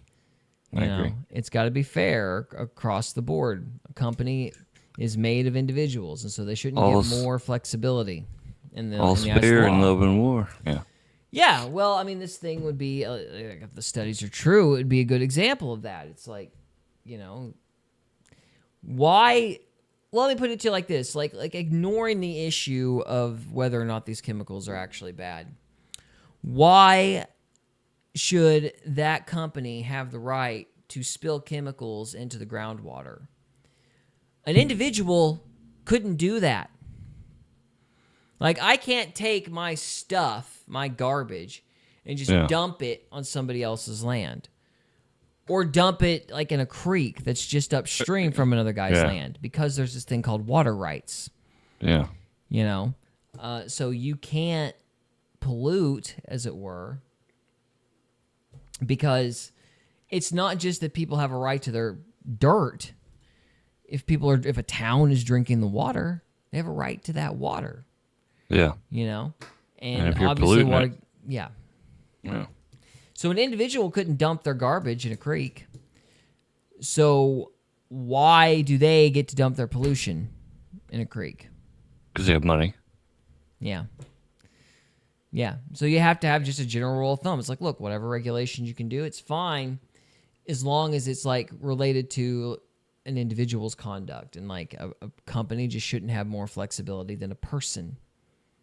I agree. It's got to be fair across the board. A company is made of individuals, and so they shouldn't get more flexibility. All spare in love and war. Yeah. Yeah, well, I mean, this thing would be, if the studies are true, it would be a good example of that. It's like, you know, why? Well, let me put it to you like this: like ignoring the issue of whether or not these chemicals are actually bad. Why should that company have the right to spill chemicals into the groundwater? An individual couldn't do that. Like, I can't take my stuff, my garbage, and just dump it on somebody else's land. Or dump it, like, in a creek that's just upstream from another guy's land. Because there's this thing called water rights. Yeah. You know? So you can't pollute, as it were. Because it's not just that people have a right to their dirt. If a town is drinking the water, They have a right to that water, Yeah. you know? And if you're obviously polluting water, it. yeah. Yeah. So an individual couldn't dump their garbage in a creek. So why do they get to dump their pollution in a creek? Because they have money. Yeah. Yeah. So you have to have just a general rule of thumb. It's like, look, whatever regulations you can do, it's fine as long as it's like related to an individual's conduct. And like a company just shouldn't have more flexibility than a person.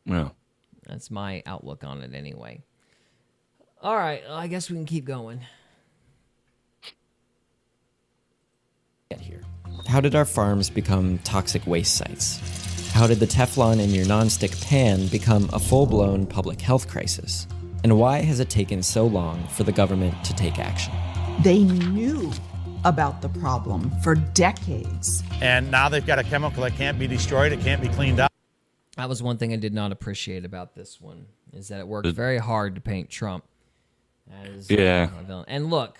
Yeah. That's my outlook on it anyway. All right. Well, I guess we can keep going. Get here. How did our farms become toxic waste sites? How did the Teflon in your nonstick pan become a full-blown public health crisis? And why has it taken so long for the government to take action? They knew about the problem for decades. And now they've got a chemical that can't be destroyed, it can't be cleaned up. That was one thing I did not appreciate about this one, is that it worked very hard to paint Trump as Yeah. a villain. And look,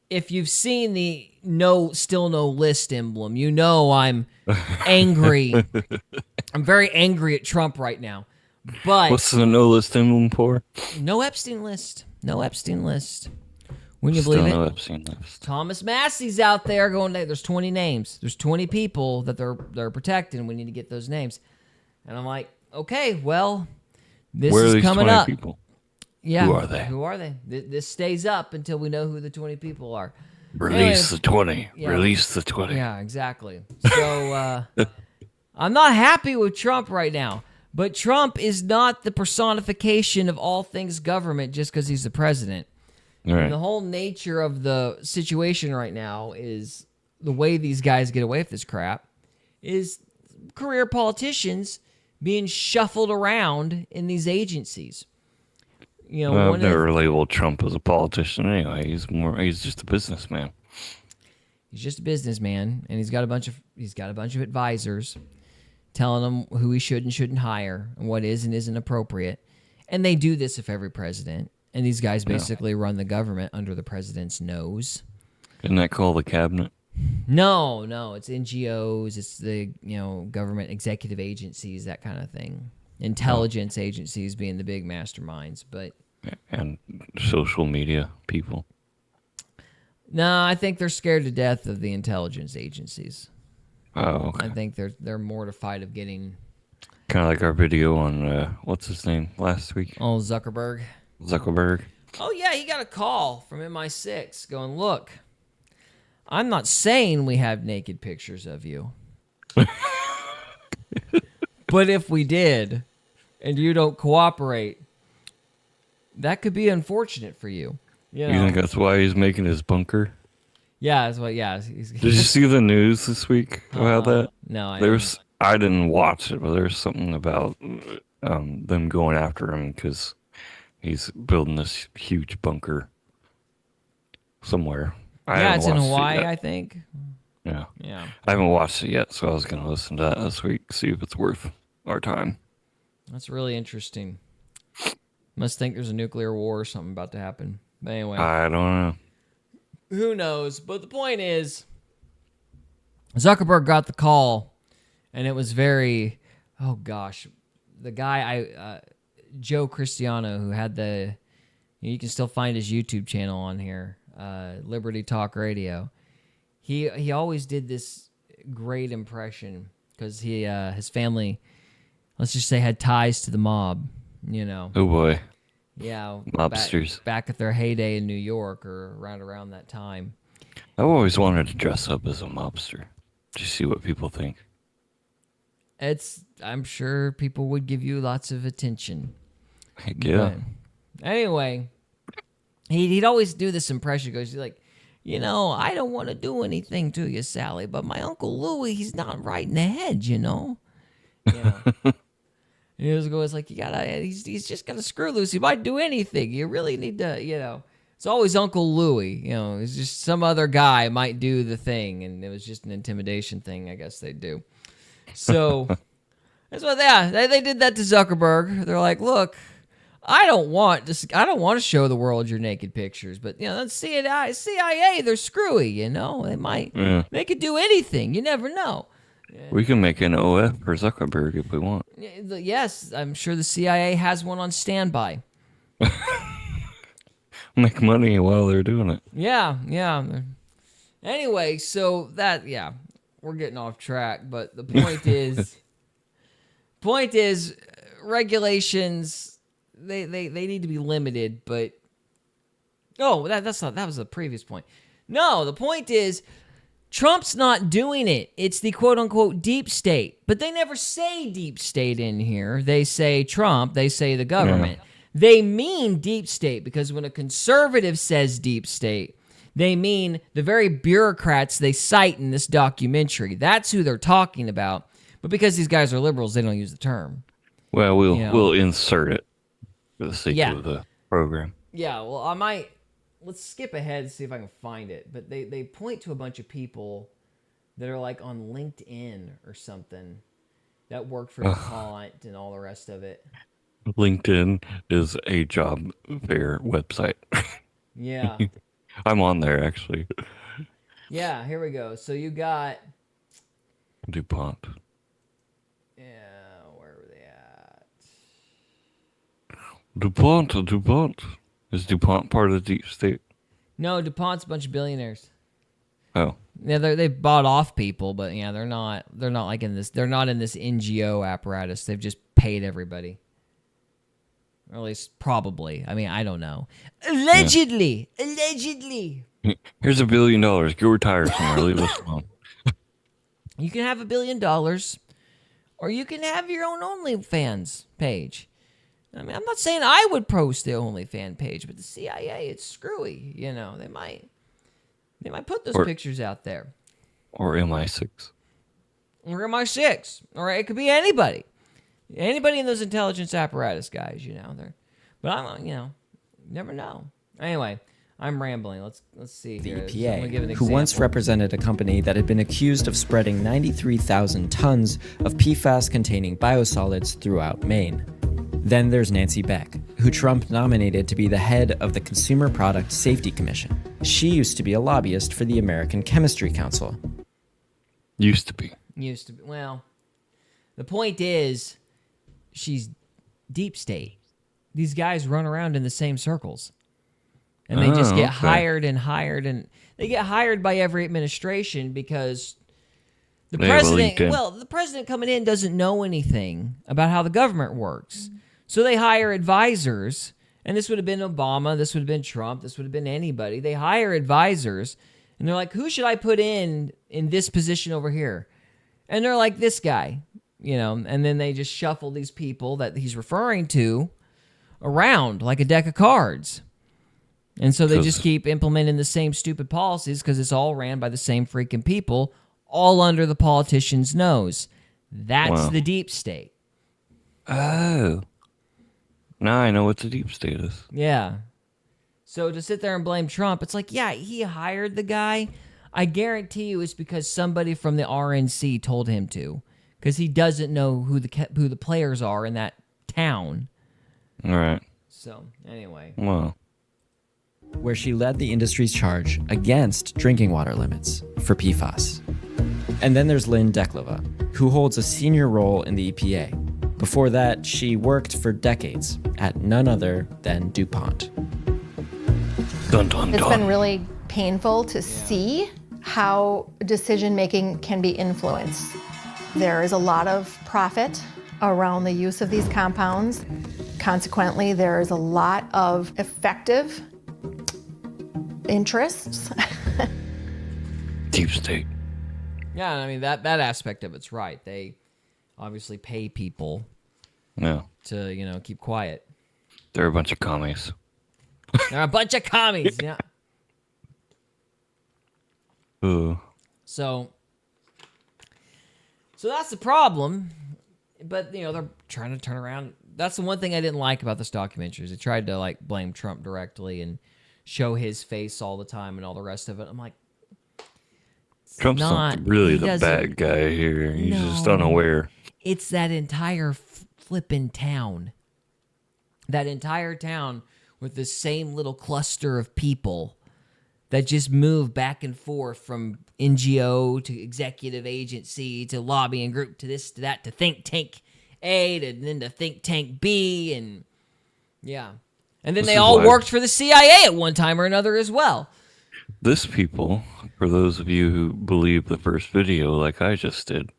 if you've seen the still no list emblem, you know I'm angry. I'm very angry at Trump right now. But What's the no list emblem for? no Epstein list. No Epstein list. Wouldn't you Still believe it? no Epstein list. Thomas Massey's out there going, there's 20 names. There's 20 people that they're protecting. We need to get those names. And I'm like, okay, well, this Where are is these coming 20 up. people? Yeah. Who are they? Who are they? This stays up until we know who the 20 people are. Release Anyway, the 20. yeah. Release the 20. Yeah, exactly. So I'm not happy with Trump right now. But Trump is not the personification of all things government just because he's the president. All right. And the whole nature of the situation right now is the way these guys get away with this crap is career politicians being shuffled around in these agencies. You know, Well, one I've of never labeled Trump as a politician anyway. He's just a businessman. he's just a businessman, and he's got a bunch of advisors telling him who he should and shouldn't hire and what is and isn't appropriate. And they do this with every president. And these guys basically run the government under the president's nose. Isn't that called the cabinet? No, it's NGOs, it's the government executive agencies, that kind of thing. Intelligence agencies being the big masterminds, but And social media people. no, I think they're scared to death of the intelligence agencies. Oh, okay. I think they're mortified of getting Kind of like our video on, what's his name, last week? Zuckerberg. Zuckerberg. Oh yeah, he got a call from MI6 going, look, I'm not saying we have naked pictures of you. But if we did, and you don't cooperate, that could be unfortunate for you. You You think that's why he's making his bunker? Yeah, that's what. Yeah. Did you see the news this week about that? No, I didn't watch it, but there's something about them going after him because he's building this huge bunker somewhere. yeah, it's in watched it Hawaii, yet. I think. Yeah. Yeah. I haven't watched it yet, so I was going to listen to that this week, see if it's worth our time. That's really interesting. Must think there's a nuclear war or something about to happen. But anyway, I don't know. who knows? But the point is, Zuckerberg got the call, and it was very, oh gosh, the guy Joe Cristiano, who had you can still find his YouTube channel on here, Liberty Talk Radio. He always did this great impression because his family, let's just say, had ties to the mob. Oh boy. Yeah, Mobsters. back at their heyday in New York or around that time. I've always wanted to dress up as a mobster. Just see what people think. I'm sure people would give you lots of attention. Heck yeah. But anyway, he'd always do this impression. He's like, I don't want to do anything to you, Sally, but my Uncle Louie, he's not right in the head, Yeah. And he was always like, he's just got a screw loose. He might do anything. You really need to, It's always Uncle Louie, It's just some other guy might do the thing, and it was just an intimidation thing, I guess they do. So that's what they did that to Zuckerberg. They're like, look, I don't want to show the world your naked pictures, but that's CIA, they're screwy, they could do anything. You never know. We can make an OF for Zuckerberg if we want. Yes, I'm sure the CIA has one on standby. Make money while they're doing it. Yeah. Anyway, so we're getting off track, but the point is regulations, they need to be limited, but that was the previous point. No, the point is Trump's not doing it. It's the quote-unquote deep state. But they never say deep state in here. They say Trump. They say the government. Yeah. They mean deep state because when a conservative says deep state, they mean the very bureaucrats they cite in this documentary. That's who they're talking about. But because these guys are liberals, they don't use the term. Well, we'll insert it for the sake of the program. Yeah, well, let's skip ahead and see if I can find it. But they point to a bunch of people that are like on LinkedIn or something that work for DuPont and all the rest of it. LinkedIn is a job fair website. Yeah. I'm on there, actually. Yeah, here we go. So you got... DuPont. Yeah, where were they at? DuPont. Is DuPont part of the deep state? No, DuPont's a bunch of billionaires. Oh. Yeah, they've bought off people, but yeah, they're not like in this. They're not in this NGO apparatus. They've just paid everybody. Or at least probably. I mean, I don't know. Allegedly. Here's $1 billion. Go retire somewhere. Leave us alone. You can have $1 billion, or you can have your own OnlyFans page. I mean, I'm not saying I would post the OnlyFans page, but the CIA, it's screwy. You know, they might put those pictures out there. Or MI6. Or MI6. Or it could be anybody. Anybody in those intelligence apparatus guys, you know. Never know. Anyway, I'm rambling. Let's see the here. EPA, who once represented a company that had been accused of spreading 93,000 tons of PFAS-containing biosolids throughout Maine. Then there's Nancy Beck, who Trump nominated to be the head of the Consumer Product Safety Commission. She used to be a lobbyist for the American Chemistry Council. Used to be. Well, the point is, she's deep state. These guys run around in the same circles. And they just get hired, and they get hired by every administration because the president coming in doesn't know anything about how the government works. So they hire advisors, and this would have been Obama, this would have been Trump, this would have been anybody. They hire advisors, and they're like, who should I put in this position over here? And they're like, this guy, you know, and then they just shuffle these people that he's referring to around like a deck of cards. And so they just keep implementing the same stupid policies because it's all ran by the same freaking people, all under the politician's nose. That's the deep state. Oh. Now I know what the deep state is. Yeah. So to sit there and blame Trump, it's like, yeah, he hired the guy. I guarantee you it's because somebody from the RNC told him to, because he doesn't know who the players are in that town. All right. So anyway. Wow. Where she led the industry's charge against drinking water limits for PFAS. And then there's Lynn Dekleva, who holds a senior role in the EPA. Before that, she worked for decades at none other than DuPont. Dun, dun, It's dun. been really painful to see how decision-making can be influenced. There is a lot of profit around the use of these compounds. Consequently, there is a lot of effective interests. Deep state. Yeah, I mean, that aspect of it's right. They obviously pay people to, you know, keep quiet. They're a bunch of commies. They're a bunch of commies, yeah. Ooh. So that's the problem. But, you know, they're trying to turn around. That's the one thing I didn't like about this documentary is they tried to, like, blame Trump directly and show his face all the time and all the rest of it. I'm like, Trump's not really the bad guy here. He's just unaware. It's that entire flippin' town. That entire town with the same little cluster of people that just move back and forth from NGO to executive agency to lobbying group to this to that to think tank A to then to think tank B and yeah. And then they all worked for the CIA at one time or another as well. This people, for those of you who believe the first video like I just did,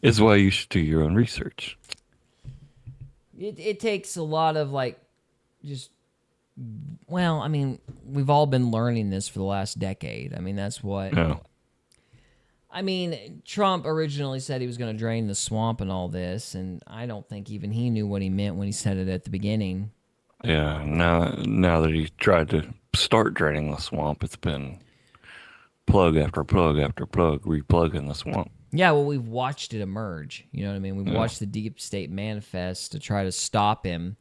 is why you should do your own research. It takes a lot of well, I mean, we've all been learning this for the last decade. I mean, that's what... Yeah. I mean, Trump originally said he was going to drain the swamp and all this, and I don't think even he knew what he meant when he said it at the beginning. Yeah, now that he tried to start draining the swamp, it's been plug after plug after plug, replugging the swamp. Yeah, well, we've watched it emerge. You know what I mean? We've watched the deep state manifest to try to stop him.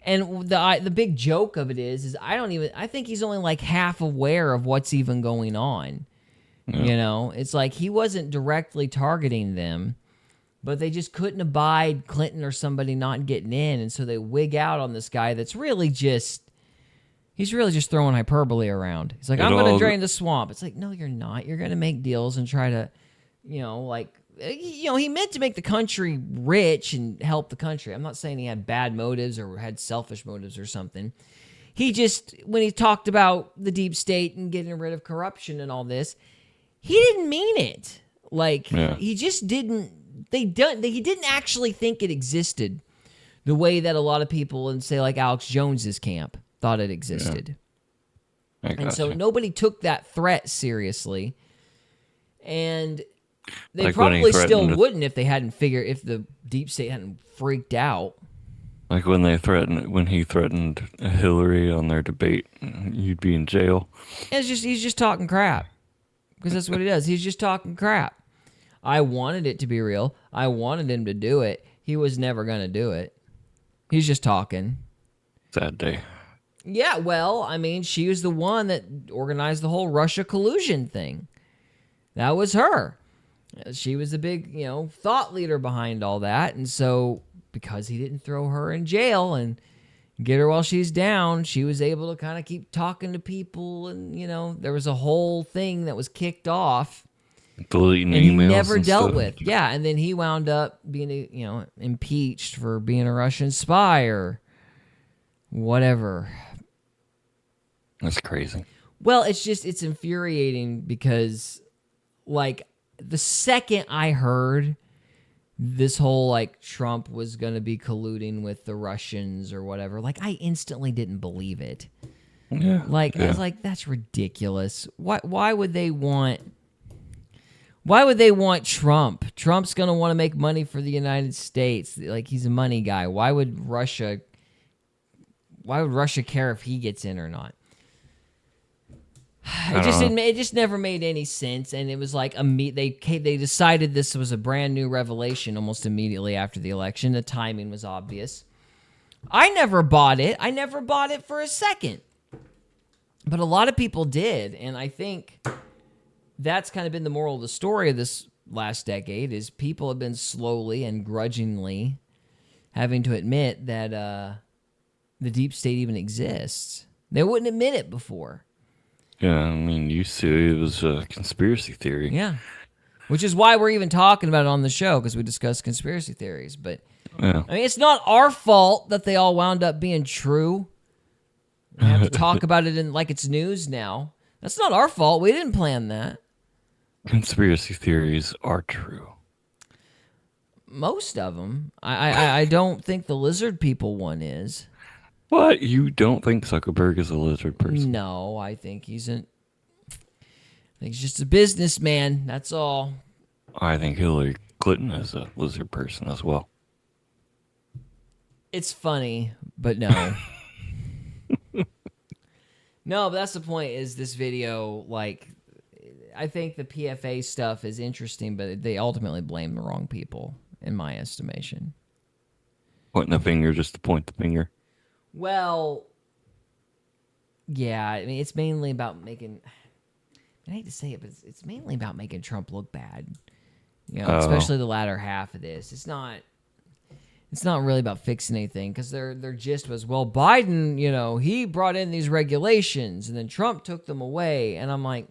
And the big joke of it is I think he's only like half aware of what's even going on. Yeah. You know, it's like he wasn't directly targeting them, but they just couldn't abide Clinton or somebody not getting in, and so they wig out on this guy that's really just throwing hyperbole around. He's like, I'm going to drain the swamp. It's like, no, you're not. You're going to make deals and try to, he meant to make the country rich and help the country. I'm not saying he had bad motives or had selfish motives or something. He just, when he talked about the deep state and getting rid of corruption and all this, he didn't mean it. He just didn't. He didn't actually think it existed the way that a lot of people in, say, like Alex Jones's camp thought it existed. Yeah. And so nobody took that threat seriously. And they probably still wouldn't if the deep state hadn't freaked out. Like when he threatened Hillary on their debate, you'd be in jail. He's just talking crap. Because that's what he does. He's just talking crap. I wanted it to be real. I wanted him to do it. He was never going to do it. He's just talking. Sad day. Yeah, well, I mean, she was the one that organized the whole Russia collusion thing. That was her. She was the big, thought leader behind all that. And so because he didn't throw her in jail and get her while she's down, she was able to kind of keep talking to people, and there was a whole thing that was kicked off, deleting emails, he never dealt stuff. with. Yeah, and then he wound up being impeached for being a Russian spy or whatever. That's crazy. Well, it's infuriating because, the second I heard this whole Trump was going to be colluding with the Russians or whatever, I instantly didn't believe it. Yeah. I was like, that's ridiculous. Why would they want Trump? Trump's going to want to make money for the United States. He's a money guy. Why would Russia care if he gets in or not? It just never made any sense, and it was they decided this was a brand new revelation almost immediately after the election. The timing was obvious. I never bought it. I never bought it for a second, but a lot of people did, and I think that's kind of been the moral of the story of this last decade: is people have been slowly and grudgingly having to admit that the deep state even exists. They wouldn't admit it before. Yeah, I mean, used to it was a conspiracy theory. Yeah, which is why we're even talking about it on the show, because we discuss conspiracy theories. But yeah. I mean, it's not our fault that they all wound up being true. We have to talk about it like it's news now. That's not our fault. We didn't plan that. Conspiracy theories are true. Most of them. I don't think the lizard people one is. What? You don't think Zuckerberg is a lizard person? No, I think he's just a businessman. That's all. I think Hillary Clinton is a lizard person as well. It's funny, but no. No, but that's the point, is this video, I think the PFA stuff is interesting, but they ultimately blame the wrong people, in my estimation. Pointing the finger just to point the finger. Well, yeah, I mean, it's mainly about making... I hate to say it, but it's mainly about making Trump look bad. Especially the latter half of this. It's it's not really about fixing anything, because their gist was, well, Biden, he brought in these regulations and then Trump took them away. And I'm like,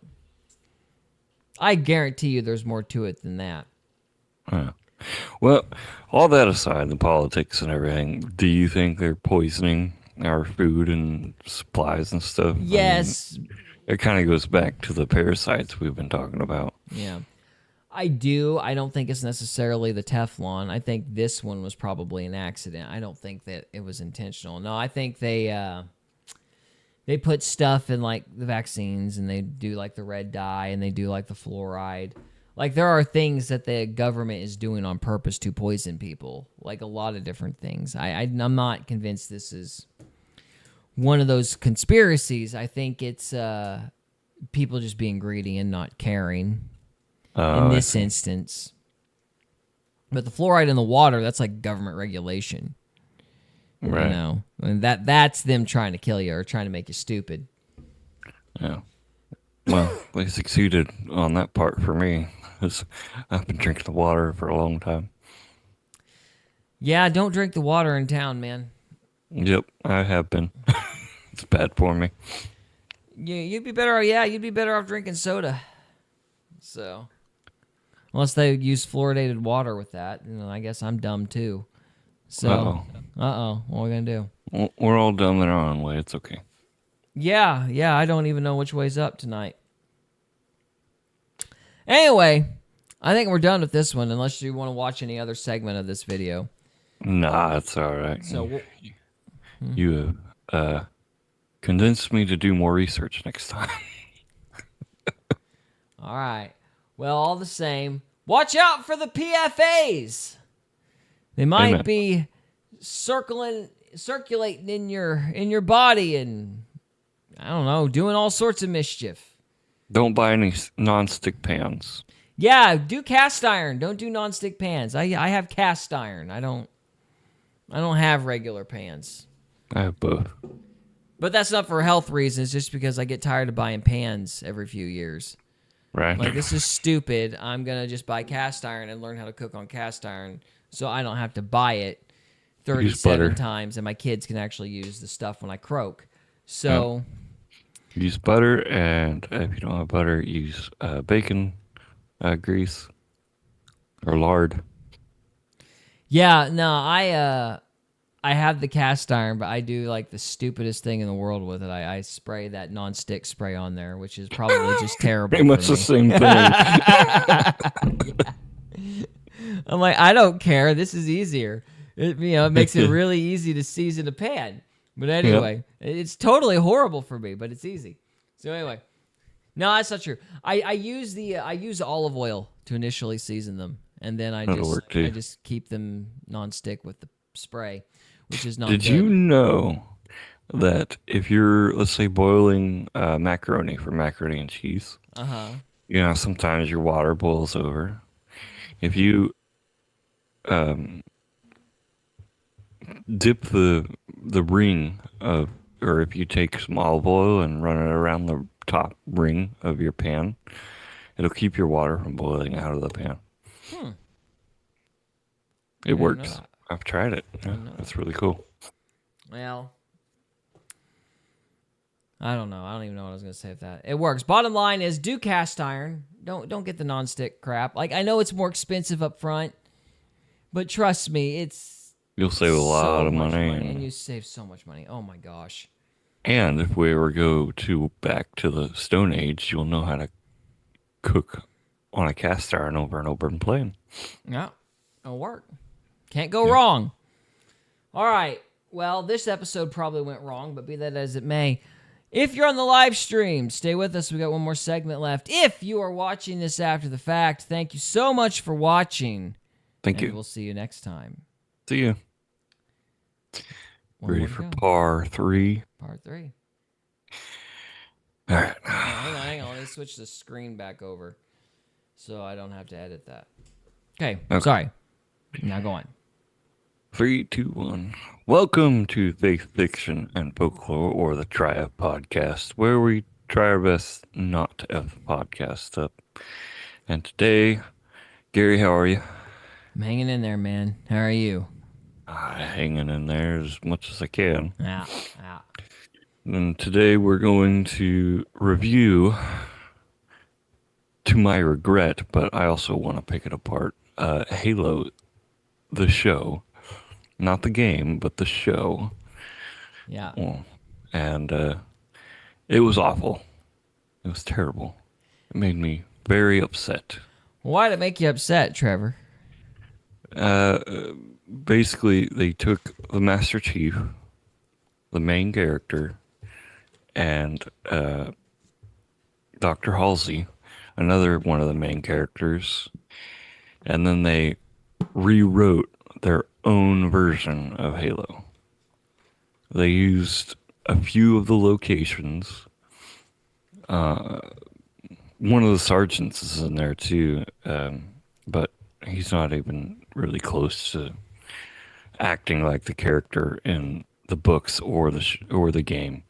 I guarantee you there's more to it than that. Well, all that aside, the politics and everything, do you think they're poisoning our food and supplies and stuff? Yes. I mean, it kind of goes back to the parasites we've been talking about. Yeah. I do. I don't think it's necessarily the Teflon. I think this one was probably an accident. I don't think that it was intentional. No, I think they put stuff in like the vaccines, and they do like the red dye, and they do like the fluoride. Like, there are things that the government is doing on purpose to poison people. Like a lot of different things. I'm not convinced this is one of those conspiracies. I think it's people just being greedy and not caring. In this instance. But the fluoride in the water, that's like government regulation. Right. And that's them trying to kill you or trying to make you stupid. Yeah. Well, they succeeded on that part for me. 'Cause I've been drinking the water for a long time. Yeah, don't drink the water in town, man. Yep, I have been. It's bad for me. You'd be better off drinking soda. So, unless they use fluoridated water with that, I guess I'm dumb too. So, what are we gonna do? We're all dumb in our own way. It's okay. Yeah, I don't even know which way's up tonight. Anyway, I think we're done with this one, unless you want to watch any other segment of this video. Nah, it's all right. So, you convinced me to do more research next time. all right. Well, all the same, watch out for the PFAS. They might be circulating in your body, and I don't know, doing all sorts of mischief. Don't buy any non-stick pans. Yeah, do cast iron. Don't do non-stick pans. I have cast iron. I don't have regular pans. I have both. But that's not for health reasons, just because I get tired of buying pans every few years. Right. Like, this is stupid. I'm going to just buy cast iron and learn how to cook on cast iron so I don't have to buy it 37 times, and my kids can actually use the stuff when I croak. So... Use butter, and if you don't have butter, use bacon grease or lard. Yeah, no, I have the cast iron, but I do like the stupidest thing in the world with it. I spray that non-stick spray on there, which is probably just terrible. Pretty much the same thing. I'm like, I don't care. This is easier. It makes it really easy to season a pan. But anyway, It's totally horrible for me, but it's easy. So anyway, no, that's not true. I use olive oil to initially season them, and then I just keep them non-stick with the spray, which is not Did good. you know that if you're, let's say, boiling macaroni for macaroni and cheese, sometimes your water boils over. If you dip the ring of, or if you take some olive oil and run it around the top ring of your pan, it'll keep your water from boiling out of the pan. It works. I've tried it. Yeah, it's really cool. Well, I don't know. I don't even know what I was going to say with that. It works. Bottom line is, do cast iron. Don't get the non-stick crap. Like, I know it's more expensive up front, but trust me, you'll save a lot of money. And you save so much money. Oh my gosh. And if we ever go back to the Stone Age, you'll know how to cook on a cast iron over an open flame. Yeah, it'll work. Can't go wrong. All right. Well, this episode probably went wrong, but be that as it may, if you're on the live stream, stay with us. We got one more segment left. If you are watching this after the fact, thank you so much for watching. Thank you. We'll see you next time. See you. Ready for par 3? Part 3. All right. Hang on. Let me switch the screen back over so I don't have to edit that. Okay. Sorry. Now go on. 3, 2, 1. Welcome to Faith, Fiction, and Folklore, or the Try-F podcast, where we try our best not to F the podcast up. And today, Gary, how are you? I'm hanging in there, man. How are you? hanging in there as much as I can. Yeah, yeah. And today we're going to review, to my regret, but I also want to pick it apart, Halo, the show. Not the game, but the show. Yeah. And it was awful. It was terrible. It made me very upset. Why did it make you upset, Trevor? Basically, they took the Master Chief, the main character, and Dr. Halsey, another one of the main characters, and then they rewrote their own version of Halo. They used a few of the locations. One of the sergeants is in there too, but he's not even really close to acting like the character in the books or the game.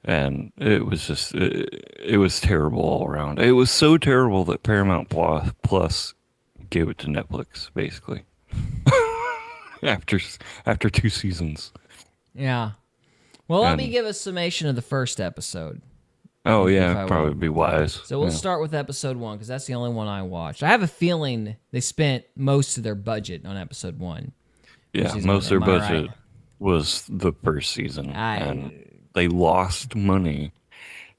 And it was just it was terrible all around. It was so terrible that Paramount Plus gave it to Netflix basically after 2 seasons. Yeah. Well, let me give a summation of the first episode. Oh If yeah, I probably will. be wise. So we'll Yeah. start with episode 1 because that's the only one I watched. I have a feeling they spent most of their budget on episode 1. Yeah, season, most of their am I budget right? was the first season, I- and they lost money,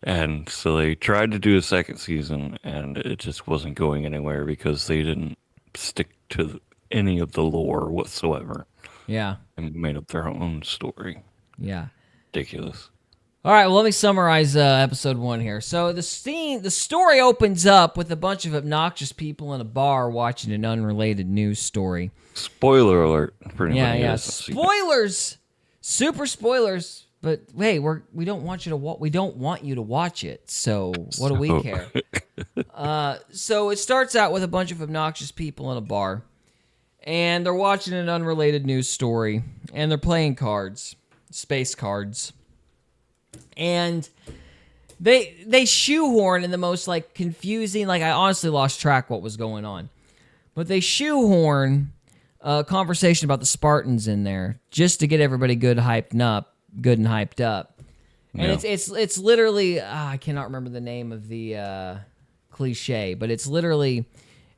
and so they tried to do a second season, and it just wasn't going anywhere because they didn't stick to any of the lore whatsoever Yeah. and made up their own story. Yeah. Ridiculous. All right, well, let me summarize episode 1 here. So the story opens up with a bunch of obnoxious people in a bar watching an unrelated news story. Spoiler alert for anybody Yeah, who yeah. hasn't seen it. Spoilers, super spoilers. But hey, we don't want you to watch it. So what do we So- care? So it starts out with a bunch of obnoxious people in a bar, and they're watching an unrelated news story, and they're playing cards, space cards, and they shoehorn in the most like confusing. Like I honestly lost track what was going on, but they shoehorn a conversation about the Spartans in there just to get everybody good and hyped up. And Yeah. it's literally I cannot remember the name of the cliche, but it's literally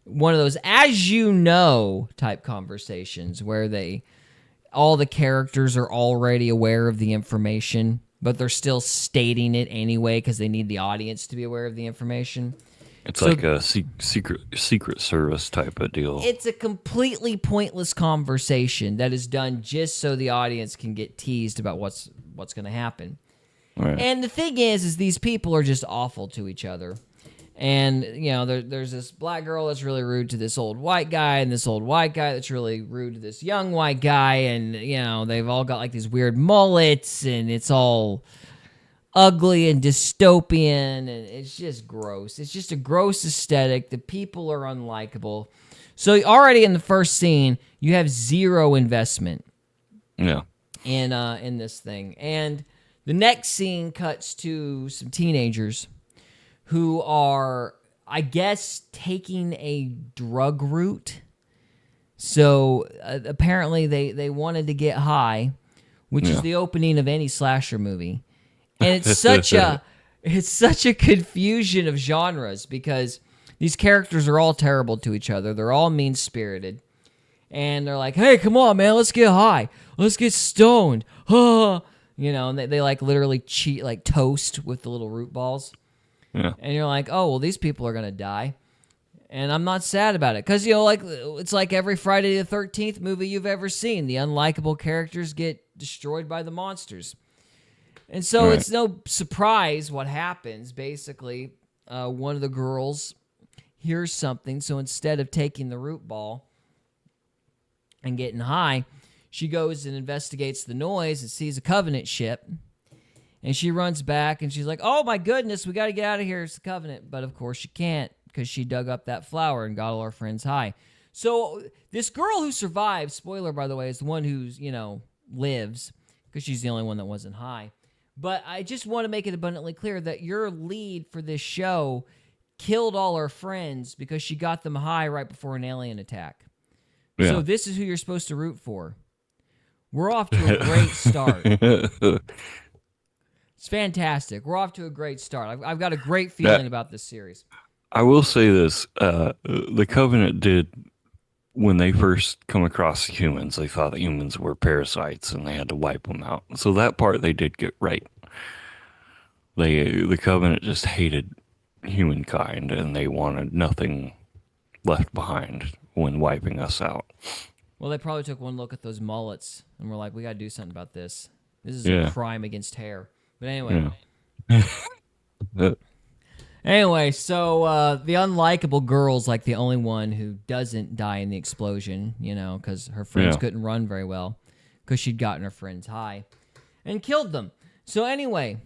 one of those as you know type conversations where all the characters are already aware of the information, but they're still stating it anyway because they need the audience to be aware of the information. It's So- like a secret service type of deal. It's a completely pointless conversation that is done just so the audience can get teased about what's going to happen. Right. And the thing is these people are just awful to each other. And, you know, there's this black girl that's really rude to this old white guy, and this old white guy that's really rude to this young white guy. And, you know, they've all got like these weird mullets, and it's all ugly and dystopian, and it's just gross. It's just a gross aesthetic. The people are unlikable. So already in the first scene, you have zero investment Yeah. in this thing. And the next scene cuts to some teenagers who are, I guess, taking a drug route. So apparently they wanted to get high, which is the opening of any slasher movie. And it's such a confusion of genres because these characters are all terrible to each other. They're all mean-spirited. And they're like, hey, come on, man, let's get high. Let's get stoned. You know, and they like literally cheat, like toast with the little root balls. Yeah. And you're like, oh, well, these people are going to die. And I'm not sad about it. Because, you know, like it's like every Friday the 13th movie you've ever seen. The unlikable characters get destroyed by the monsters. And so Right. it's no surprise what happens. Basically, one of the girls hears something. So instead of taking the root ball and getting high, she goes and investigates the noise and sees a Covenant ship. And she runs back and she's like, oh my goodness, we got to get out of here. It's the Covenant. But of course she can't because she dug up that flower and got all her friends high. So this girl who survives, spoiler by the way, is the one who's, you know, lives because she's the only one that wasn't high. But I just want to make it abundantly clear that your lead for this show killed all her friends because she got them high right before an alien attack. Yeah. So this is who you're supposed to root for. We're off to a great start. It's fantastic. We're off to a great start. I've got a great feeling about this series. I will say this. The Covenant did, when they first come across humans, they thought that humans were parasites and they had to wipe them out. So that part they did get right. The Covenant just hated humankind and they wanted nothing left behind when wiping us out. Well, they probably took one look at those mullets and were like, we got to do something about this. This is Yeah. a crime against hair. But anyway. Yeah. Anyway, so the unlikable girl's like the only one who doesn't die in the explosion, you know, because her friends Yeah. couldn't run very well because she'd gotten her friends high and killed them. So anyway,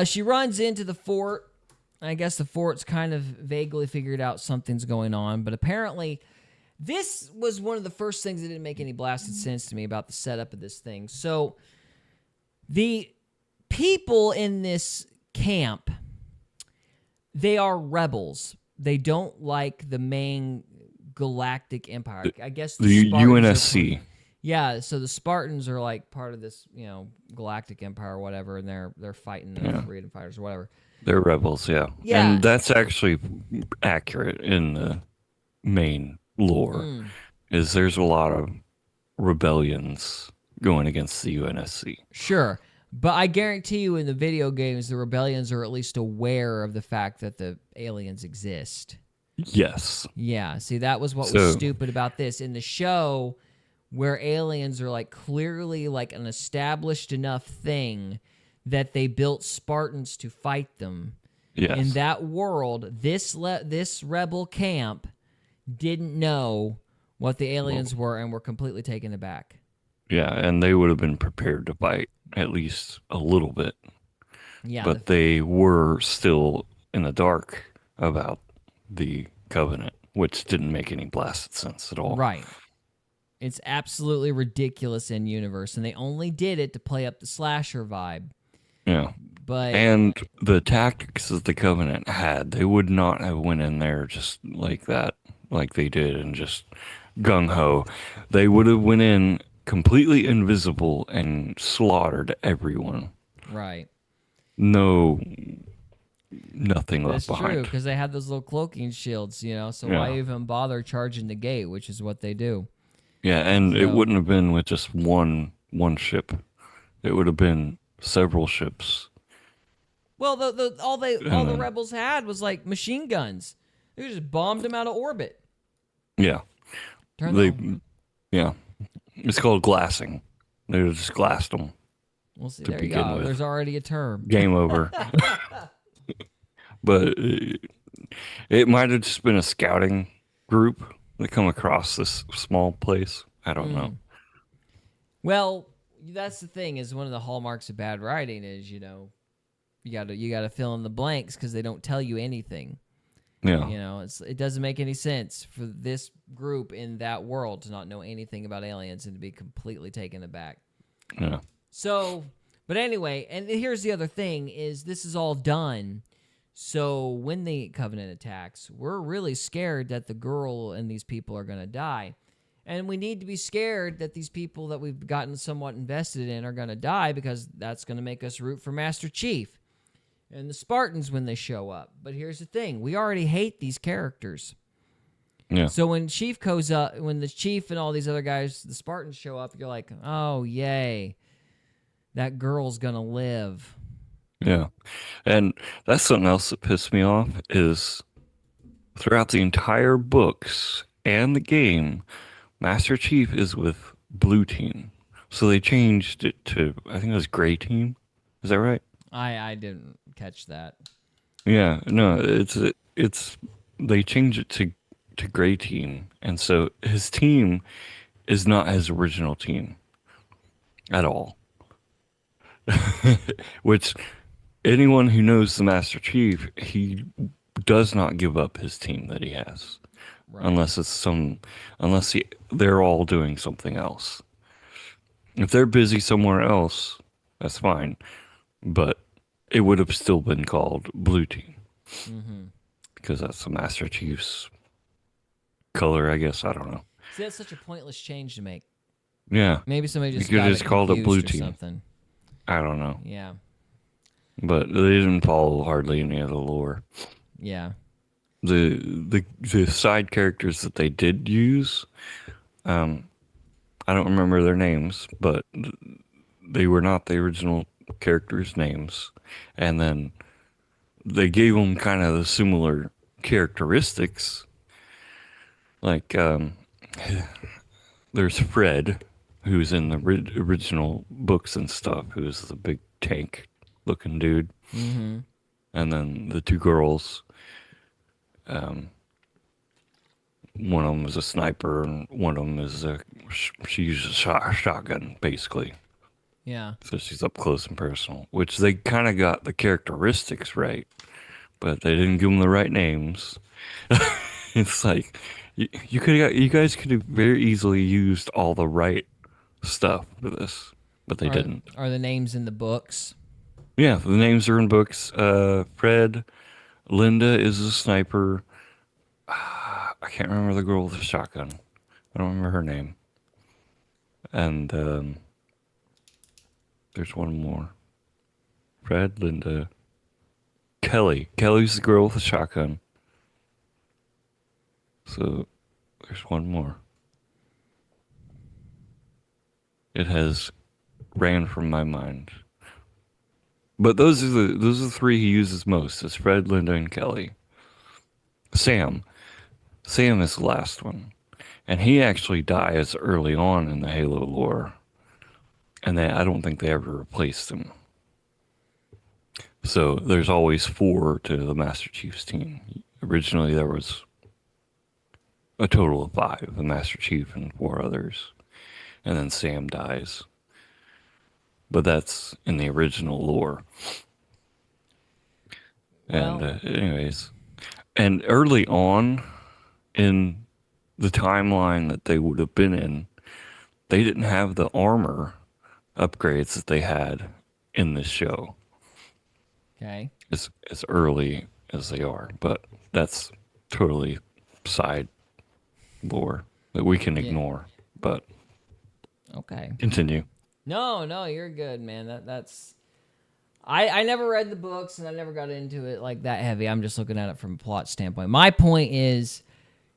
she runs into the fort. I guess the fort's kind of vaguely figured out something's going on, but apparently this was one of the first things that didn't make any blasted sense to me about the setup of this thing. So the people in this camp, they are rebels. They don't like the main galactic empire. I guess The Spartans are UNSC. yeah, so the Spartans are like part of this, you know, galactic empire or whatever, and they're fighting the freedom fighters or whatever. They're rebels, yeah. Yeah. And that's actually accurate in the main lore. Is there's a lot of rebellions going against the UNSC. Sure. But I guarantee you in the video games, the rebellions are at least aware of the fact that the aliens exist. Yes. Yeah, see, that was what was stupid about this. In the show, where aliens are like clearly like an established enough thing that they built Spartans to fight them. Yes. In that world, this rebel camp didn't know what the aliens were and were completely taken aback. Yeah, and they would have been prepared to fight at least a little bit. Yeah, But they were still in the dark about the Covenant, which didn't make any blasted sense at all. right. It's absolutely ridiculous in universe, and they only did it to play up the slasher vibe. Yeah. But And the tactics that the Covenant had, they would not have went in there just like that, like they did, and just gung-ho. They would have went in completely invisible and slaughtered everyone. right. Nothing left That's true, behind. because they had those little cloaking shields, you know, so Yeah. why even bother charging the gate, which is what they do. Yeah, and it So- wouldn't have been with just one ship. It would have been several ships. Well, all the rebels had was like machine guns. They just bombed them out of orbit. Yeah. Turn They them. yeah. It's called glassing. They just glassed them. We'll see. to There you begin go. with. There's already a term. Game over. But it might have just been a scouting group that come across this small place. I don't know. Well, that's the thing. Is one of the hallmarks of bad writing is, you know, you gotta fill in the blanks because they don't tell you anything. Yeah. You know, it doesn't make any sense for this group in that world to not know anything about aliens and to be completely taken aback. Yeah. So, but anyway, and here's the other thing is this is all done. So when the Covenant attacks, we're really scared that the girl and these people are going to die. And we need to be scared that these people that we've gotten somewhat invested in are going to die because that's going to make us root for Master Chief and the Spartans when they show up. But here's the thing. We already hate these characters. Yeah. So when when the Chief and all these other guys, the Spartans show up, you're like, oh, yay. That girl's going to live. Yeah. And that's something else that pissed me off is throughout the entire books and the game, Master Chief is with Blue Team. So they changed it to, I think it was Gray Team. Is that right? I didn't catch that. Yeah. No, it's they changed it to Gray Team. And so his team is not his original team at all. Which anyone who knows the Master Chief, he does not give up his team that he has, Right. unless they're all doing something else. If they're busy somewhere else, that's fine, but it would have still been called Blue Team because that's the Master Chief's color, I guess. I don't know. See, that's such a pointless change to make. Yeah. Maybe somebody You just could got just it called it confused blue or team. something. I don't know. Yeah. But they didn't follow hardly any of the lore. Yeah. The side characters that they did use, I don't remember their names, but they were not the original characters' names. And then they gave them kind of the similar characteristics. Like, there's Fred, who's in the original books and stuff, who's the big tank-looking dude. Mm-hmm. And then the two girls, one of them is a sniper, and one of them is she uses a shotgun, basically. Yeah. So she's up close and personal, which they kind of got the characteristics right, but they didn't give them the right names. It's like you guys could have very easily used all the right stuff for this, but they didn't. Are the names in the books? Yeah, the names are in books. Fred, Linda is a sniper. I can't remember the girl with the shotgun. I don't remember her name. And there's one more. Fred, Linda, Kelly. Kelly's the girl with the shotgun. So there's one more. It has ran from my mind. But those are the three he uses most. It's Fred, Linda, and Kelly. Sam is the last one. And he actually dies early on in the Halo lore. And I don't think they ever replaced him. So there's always 4 to the Master Chief's team. Originally there was a total of 5, the Master Chief and 4 others. And then Sam dies. But that's in the original lore. And anyways, and early on in the timeline that they would have been in, they didn't have the armor upgrades that they had in this show. Okay. As early as they are, but that's totally side lore that we can ignore. But okay, continue. No, you're good, man. That's I never read the books and I never got into it like that heavy. I'm just looking at it from a plot standpoint. My point is,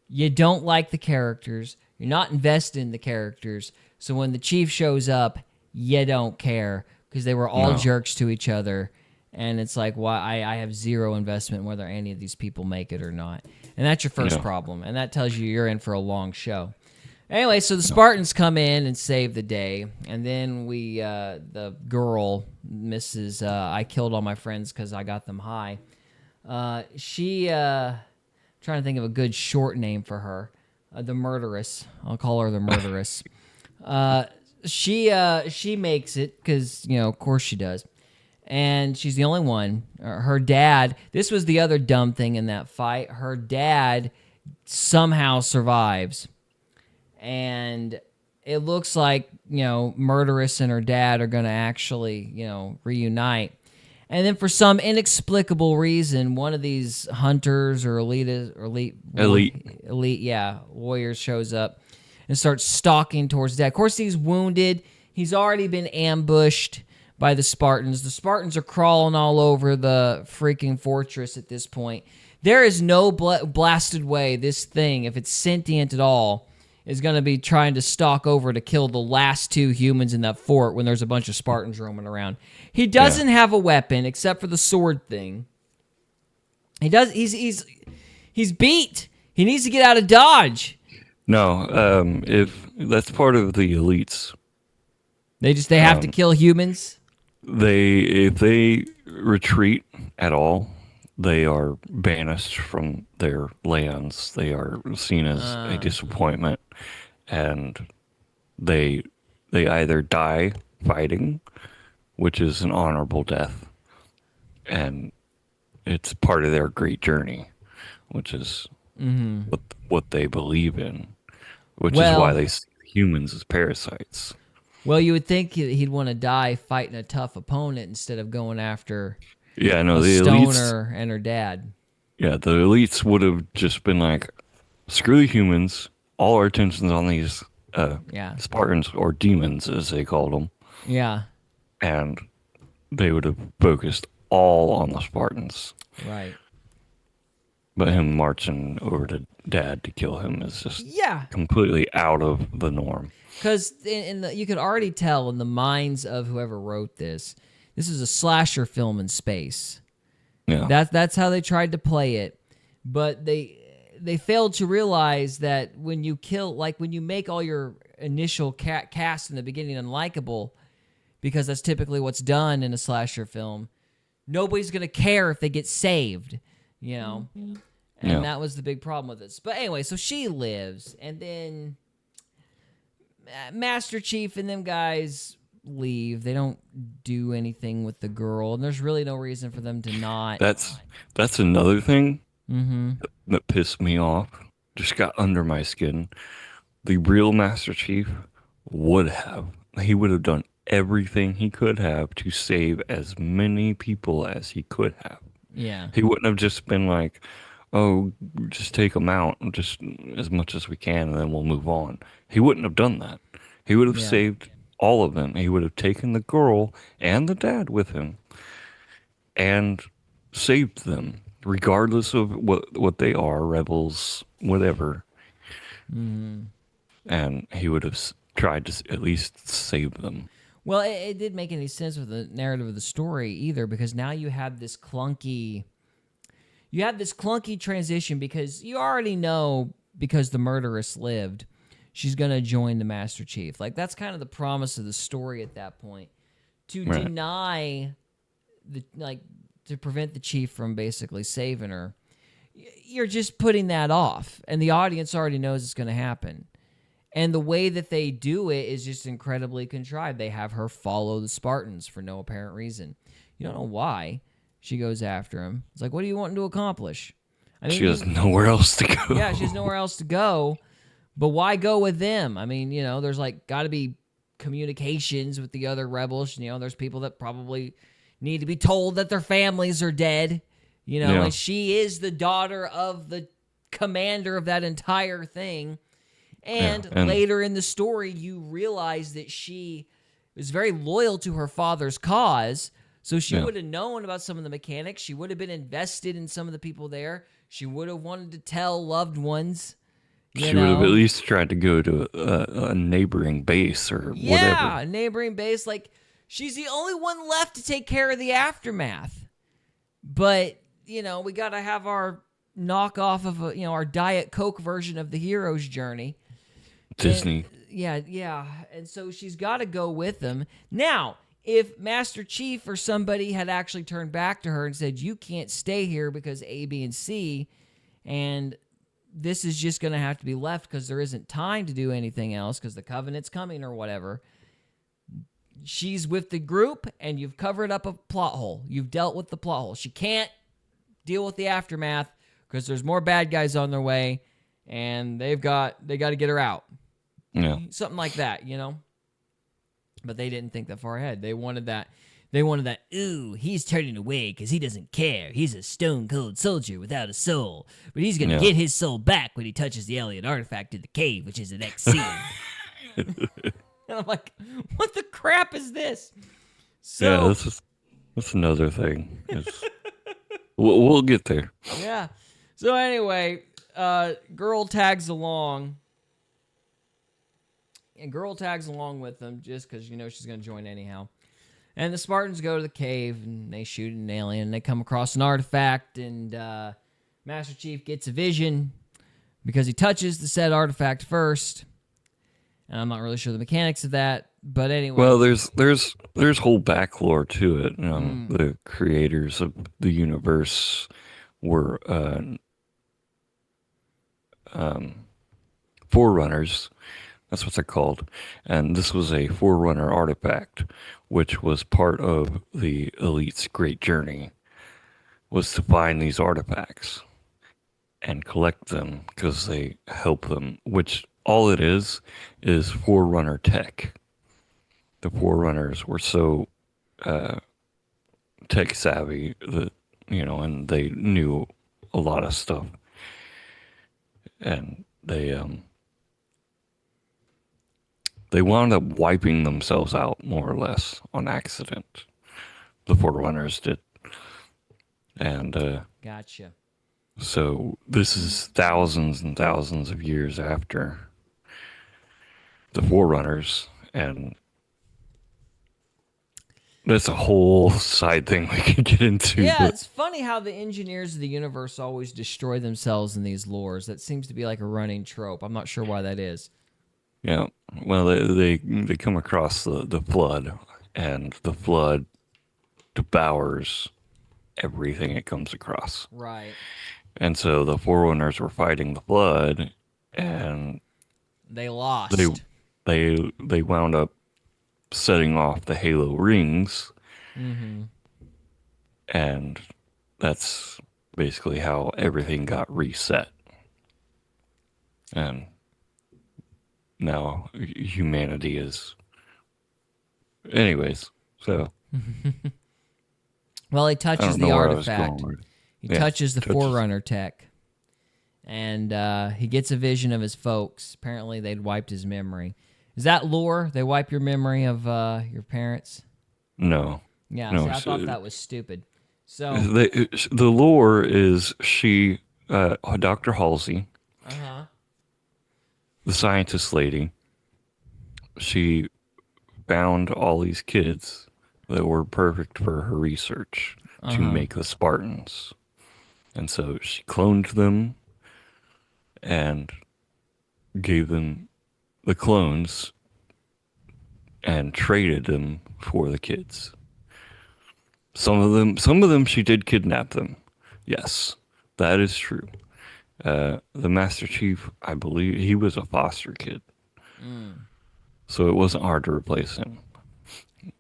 you don't like the characters. You're not invested in the characters. So when the chief shows up, you don't care because they were all jerks to each other. And it's like, why I have zero investment in whether any of these people make it or not. And that's your first problem. And that tells you you're in for a long show. Anyway, so the Spartans come in and save the day. And then the girl, Mrs. I killed all my friends because I got them high. She, trying to think of a good short name for her. The Murderess. I'll call her the Murderess. She makes it because, of course she does. And she's the only one. Her dad, this was the other dumb thing in that fight. Her dad somehow survives. And it looks like, Murderess and her dad are going to actually, reunite. And then for some inexplicable reason, one of these hunters or elite, warriors shows up and starts stalking towards dad. Of course, he's wounded. He's already been ambushed by the Spartans. The Spartans are crawling all over the freaking fortress at this point. There is no blasted way this thing, if it's sentient at all, is going to be trying to stalk over to kill the last 2 humans in that fort when there's a bunch of Spartans roaming around. He doesn't have a weapon except for the sword thing. He's beat. He needs to get out of Dodge. No, if that's part of the elites. They have to kill humans. If they retreat at all, they are banished from their lands. They are seen as a disappointment, and they either die fighting, which is an honorable death, and it's part of their great journey, which is what they believe in, which is why they see humans as parasites. Well, you would think he'd want to die fighting a tough opponent instead of going after the stoner and her dad. Yeah, the elites would have just been like, screw the humans. All our attention's on these Yeah. Spartans, or demons as they called them, Yeah. and they would have focused all on the Spartans. Right. But him marching over to Dad to kill him is just Yeah. completely out of the norm. Because you could already tell in the minds of whoever wrote this is a slasher film in space. Yeah. That's how they tried to play it, but they failed to realize that when you when you make all your initial cast in the beginning unlikable, because that's typically what's done in a slasher film, nobody's gonna care if they get saved, you know. And that was the big problem with this. But anyway, so she lives, and then Master Chief and them guys leave. They don't do anything with the girl, and there's really no reason for them to not. That's another thing that pissed me off. Just got under my skin. The real Master Chief would have done everything he could have to save as many people as he could have. Yeah. He wouldn't have just been like, oh, just take them out, just as much as we can, and then we'll move on. He wouldn't have done that. He would have saved all of them. He would have taken the girl and the dad with him and saved them, regardless of what they are, rebels, whatever. And he would have tried to at least save them. Well, it didn't make any sense with the narrative of the story either, because now you have this clunky transition, because you already know, because the murderess lived, she's going to join the Master Chief. Like, that's kind of the promise of the story at that point. To deny to prevent the chief from basically saving her, you're just putting that off, and the audience already knows it's going to happen. And the way that they do it is just incredibly contrived. They have her follow the Spartans for no apparent reason. You don't know why. She goes after him. It's like, what do you want to accomplish? I mean, she has nowhere else to go. Yeah, she has nowhere else to go. But why go with them? I mean, there's got to be communications with the other rebels. There's people that probably need to be told that their families are dead. And she is the daughter of the commander of that entire thing. And later in the story, you realize that she was very loyal to her father's cause. So she would have known about some of the mechanics. She would have been invested in some of the people there. She would have wanted to tell loved ones. She would have at least tried to go to a neighboring base or whatever. Yeah, a neighboring base. Like, she's the only one left to take care of the aftermath. But, we got to have our knockoff of, our Diet Coke version of the hero's journey. Disney. And, yeah. And so she's got to go with them. Now, if Master Chief or somebody had actually turned back to her and said, you can't stay here because A, B, and C, and this is just going to have to be left because there isn't time to do anything else because the Covenant's coming or whatever, she's with the group and you've covered up a plot hole. You've dealt with the plot hole. She can't deal with the aftermath because there's more bad guys on their way and they got to get her out. Yeah. Something like that, But they didn't think that far ahead. They wanted that, ooh, he's turning away because he doesn't care. He's a stone-cold soldier without a soul. But he's going to get his soul back when he touches the alien artifact in the cave, which is the next scene. And I'm like, what the crap is this? So, yeah, that's another thing. We'll get there. Yeah. So anyway, girl tags along. And girl tags along with them just because, she's going to join anyhow. And the Spartans go to the cave and they shoot an alien. They come across an artifact and Master Chief gets a vision because he touches the said artifact first. And I'm not really sure the mechanics of that, but anyway. Well, there's whole backlore to it. The creators of the universe were forerunners. That's what they're called. And this was a forerunner artifact, which was part of the elite's great journey, was to find these artifacts and collect them because they help them, which all it is forerunner tech. The forerunners were so tech savvy that, and they knew a lot of stuff. And they they wound up wiping themselves out more or less on accident. The Forerunners did. And Gotcha. so this is thousands and thousands of years after the Forerunners, and that's a whole side thing we could get into. Yeah, but it's funny how the engineers of the universe always destroy themselves in these lores. That seems to be like a running trope. I'm not sure why that is. yeah, well, they come across the flood, and the flood devours everything it comes across. Right. And so the Forerunners were fighting the flood, and They lost. they wound up setting off the halo rings, and that's basically how everything got reset. And now humanity is, anyways. So Well, he I touches don't know the where I was artifact. going with it. He Yeah, touches the touches- Forerunner tech. And he gets a vision of his folks. Apparently, they'd wiped his memory. Is that lore? They wipe your memory of your parents? No, Yeah, No, see, I so- thought that was stupid. So, the lore is she, Dr. Halsey, the scientist lady. She found all these kids that were perfect for her research to make the Spartans. And so she cloned them and gave them the clones and traded them for the kids. Some of them she did kidnap them. Yes, that is true. The Master Chief, I believe, he was a foster kid. So it wasn't hard to replace him.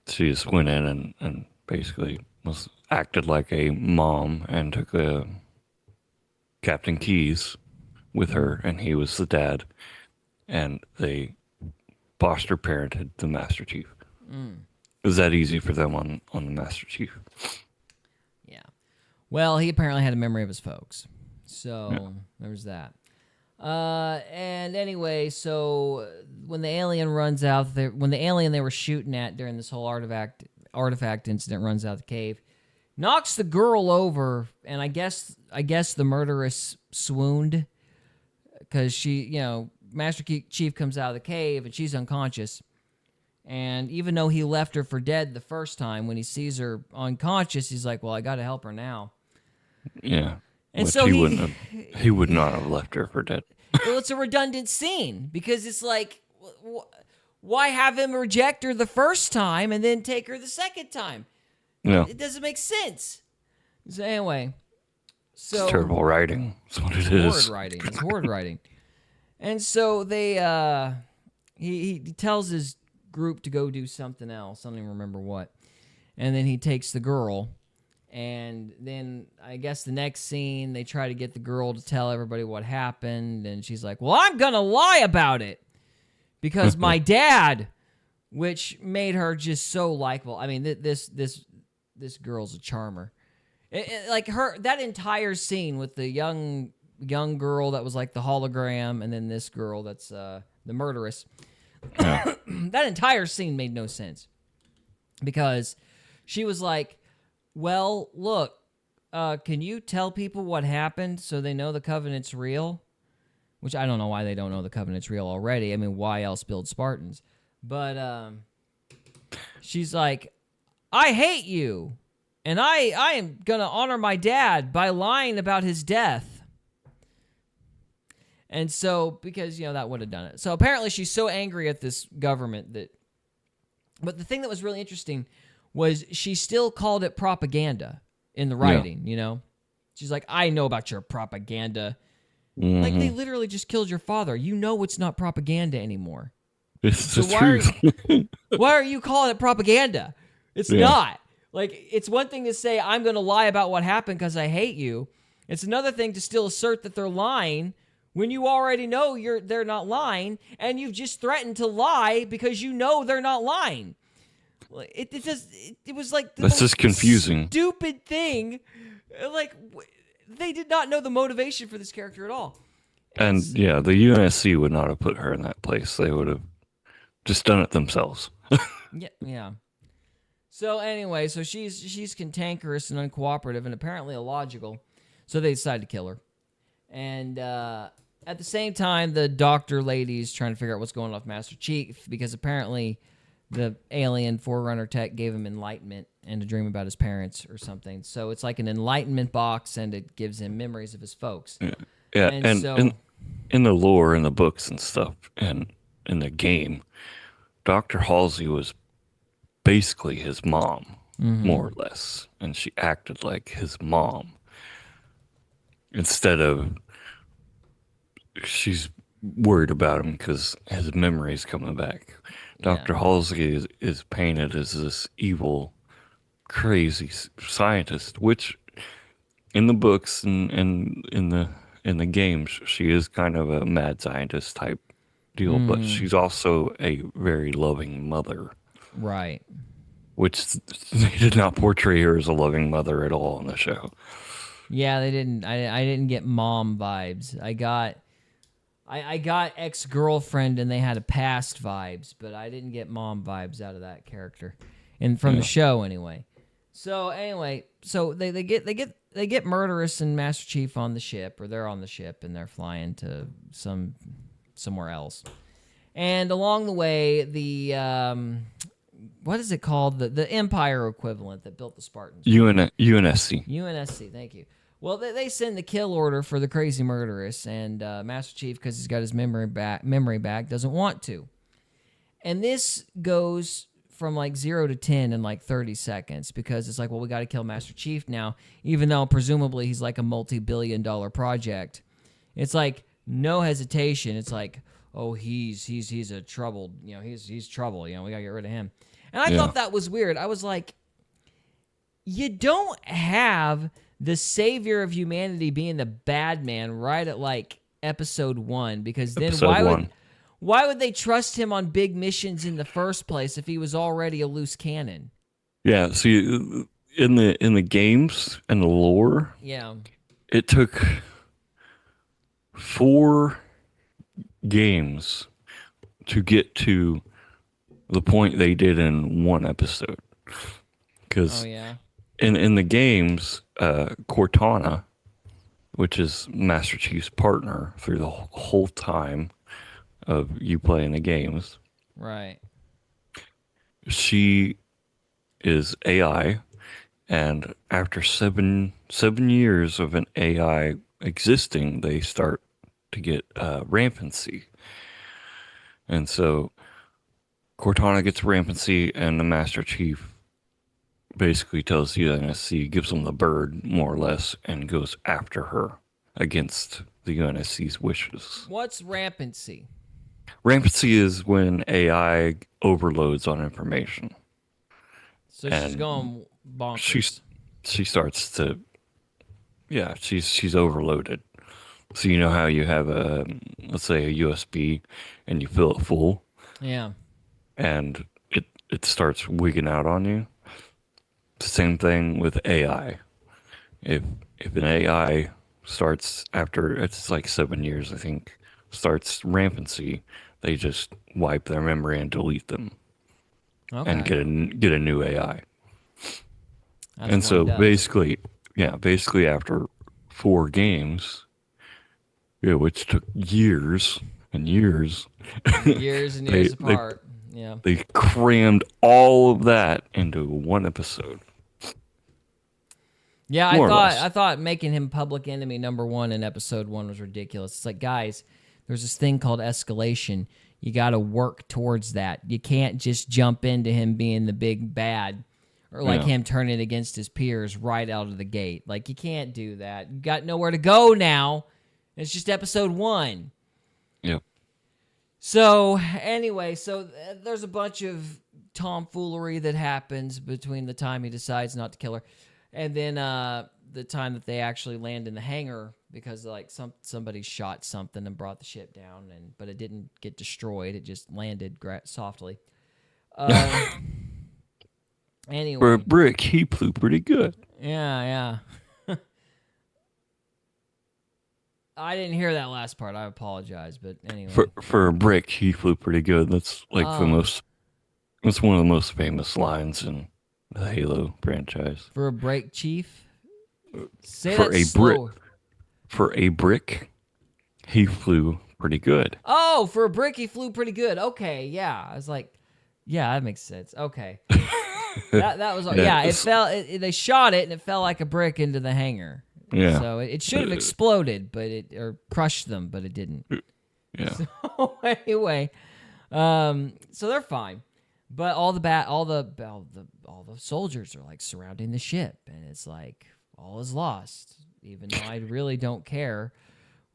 She just went in and basically acted like a mom and took Captain Keyes with her, and he was the dad, and they foster parented the Master Chief. It was that easy for them on the Master Chief. yeah. Well, he apparently had a memory of his folks. So, there was that. And anyway, so when the alien runs out, when the alien they were shooting at during this whole artifact incident runs out the cave, knocks the girl over, and I guess the murderess swooned because she, Master Chief comes out of the cave and she's unconscious. And even though he left her for dead the first time, when he sees her unconscious, he's like, well, I got to help her now. Yeah. And Which so he would not have left her for dead. Well, it's a redundant scene because it's like, why have him reject her the first time and then take her the second time? No, It doesn't make sense. So anyway, it's terrible writing. That's what it is. Horrid writing. It's horrid writing. And so they, he tells his group to go do something else. I don't even remember what. And then he takes the girl. And then I guess the next scene, they try to get the girl to tell everybody what happened. And she's like, well, I'm going to lie about it because my dad, which made her just so likable. I mean, this girl's a charmer. Like that entire scene with the young girl that was like the hologram, and then this girl that's the murderess. Yeah. That entire scene made no sense because she was like, well, look, can you tell people what happened so they know the Covenant's real? Which I don't know why they don't know the Covenant's real already. I mean, why else build Spartans? But she's like, I hate you, and I am going to honor my dad by lying about his death. And so, because, that would have done it. So apparently she's so angry at this government that... But the thing that was really interesting was she still called it propaganda in the writing, She's like, I know about your propaganda. Mm-hmm. Like, they literally just killed your father. It's not propaganda anymore. It's So the why truth. Why are you calling it propaganda? It's not. Like, it's one thing to say, I'm going to lie about what happened because I hate you. It's another thing to still assert that they're lying when you already know they're not lying, and you've just threatened to lie because you know they're not lying. It was like the That's most just confusing. stupid thing. Like, they did not know the motivation for this character at all. And yeah, the UNSC would not have put her in that place. They would have just done it themselves. Yeah, yeah. So anyway, so she's cantankerous and uncooperative and apparently illogical. So they decide to kill her. And at the same time, the doctor lady's trying to figure out what's going on with Master Chief because apparently the alien Forerunner tech gave him enlightenment and a dream about his parents or something. So it's like an enlightenment box, and it gives him memories of his folks. Yeah, and so, in the lore, in the books and stuff, and in the game, Dr. Halsey was basically his mom, more or less, and she acted like his mom. Instead of, she's worried about him because his memory's coming back. Dr. Halsey is painted as this evil, crazy scientist, which in the books and in the games, she is kind of a mad scientist type deal, but she's also a very loving mother. right. Which they did not portray her as a loving mother at all in the show. Yeah, they didn't. I didn't get mom vibes. I got ex-girlfriend, and they had a past vibes, but I didn't get mom vibes out of that character, and from the show anyway. So anyway, so they get Murderous and Master Chief on the ship, or they're on the ship, and they're flying to somewhere else. And along the way, the what is it called? The Empire equivalent that built the Spartans. UNSC. UNSC, thank you. Well, they send the kill order for the crazy Murderous, and Master Chief, because he's got his memory back, doesn't want to. And this goes from like 0 to 10 in like 30 seconds, because it's like, well, we got to kill Master Chief now, even though presumably he's like a multi-billion-dollar project. It's like no hesitation. It's like, oh, he's a troubled, he's trouble. We got to get rid of him. And I thought that was weird. I was like, you don't have the savior of humanity being the bad man right at like episode 1, because then why would they trust him on big missions in the first place if he was already a loose cannon? Yeah, see, in the games and the lore, it took 4 games to get to the point they did in 1 episode. Because in the games, Cortana, which is Master Chief's partner through the whole time of you playing the games, right? She is AI, and after seven years of an AI existing, they start to get rampancy, and so Cortana gets rampancy, and the Master Chief basically tells the UNSC, gives them the bird, more or less, and goes after her against the UNSC's wishes. What's rampancy? Rampancy is when AI overloads on information. So she's going bonkers. She starts to, she's overloaded. So you know how you have let's say a USB, and you fill it full. Yeah. And it starts wigging out on you. It's the same thing with AI. If an AI starts after, it's like 7 years, I think, starts rampancy, they just wipe their memory and delete them, and get a new AI. And so basically after 4 games, which took years and years, years apart. They crammed all of that into 1 episode. Yeah, I thought making him public enemy number 1 in episode 1 was ridiculous. It's like, guys, there's this thing called escalation. You got to work towards that. You can't just jump into him being the big bad, or like him turning against his peers right out of the gate. Like, you can't do that. You got nowhere to go now. It's just episode 1. Yep. So anyway, there's a bunch of tomfoolery that happens between the time he decides not to kill her and then the time that they actually land in the hangar, because like somebody shot something and brought the ship down, but it didn't get destroyed. It just landed softly. Anyway, for a brick, he flew pretty good. Yeah. I didn't hear that last part. I apologize, but anyway. For a brick, he flew pretty good. That's like the most. It's one of the most famous lines in the Halo franchise. For a break, Chief. Say For that a slower. For a brick, he flew pretty good. Oh, for a brick, he flew pretty good. Okay, yeah. I was like, yeah, that makes sense. Okay. that was Yeah, It fell. They shot it and it fell like a brick into the hangar. Yeah. So it should have exploded, or crushed them, but it didn't. Yeah. So anyway, so they're fine, but all the soldiers are like surrounding the ship, and it's like all is lost. Even though I really don't care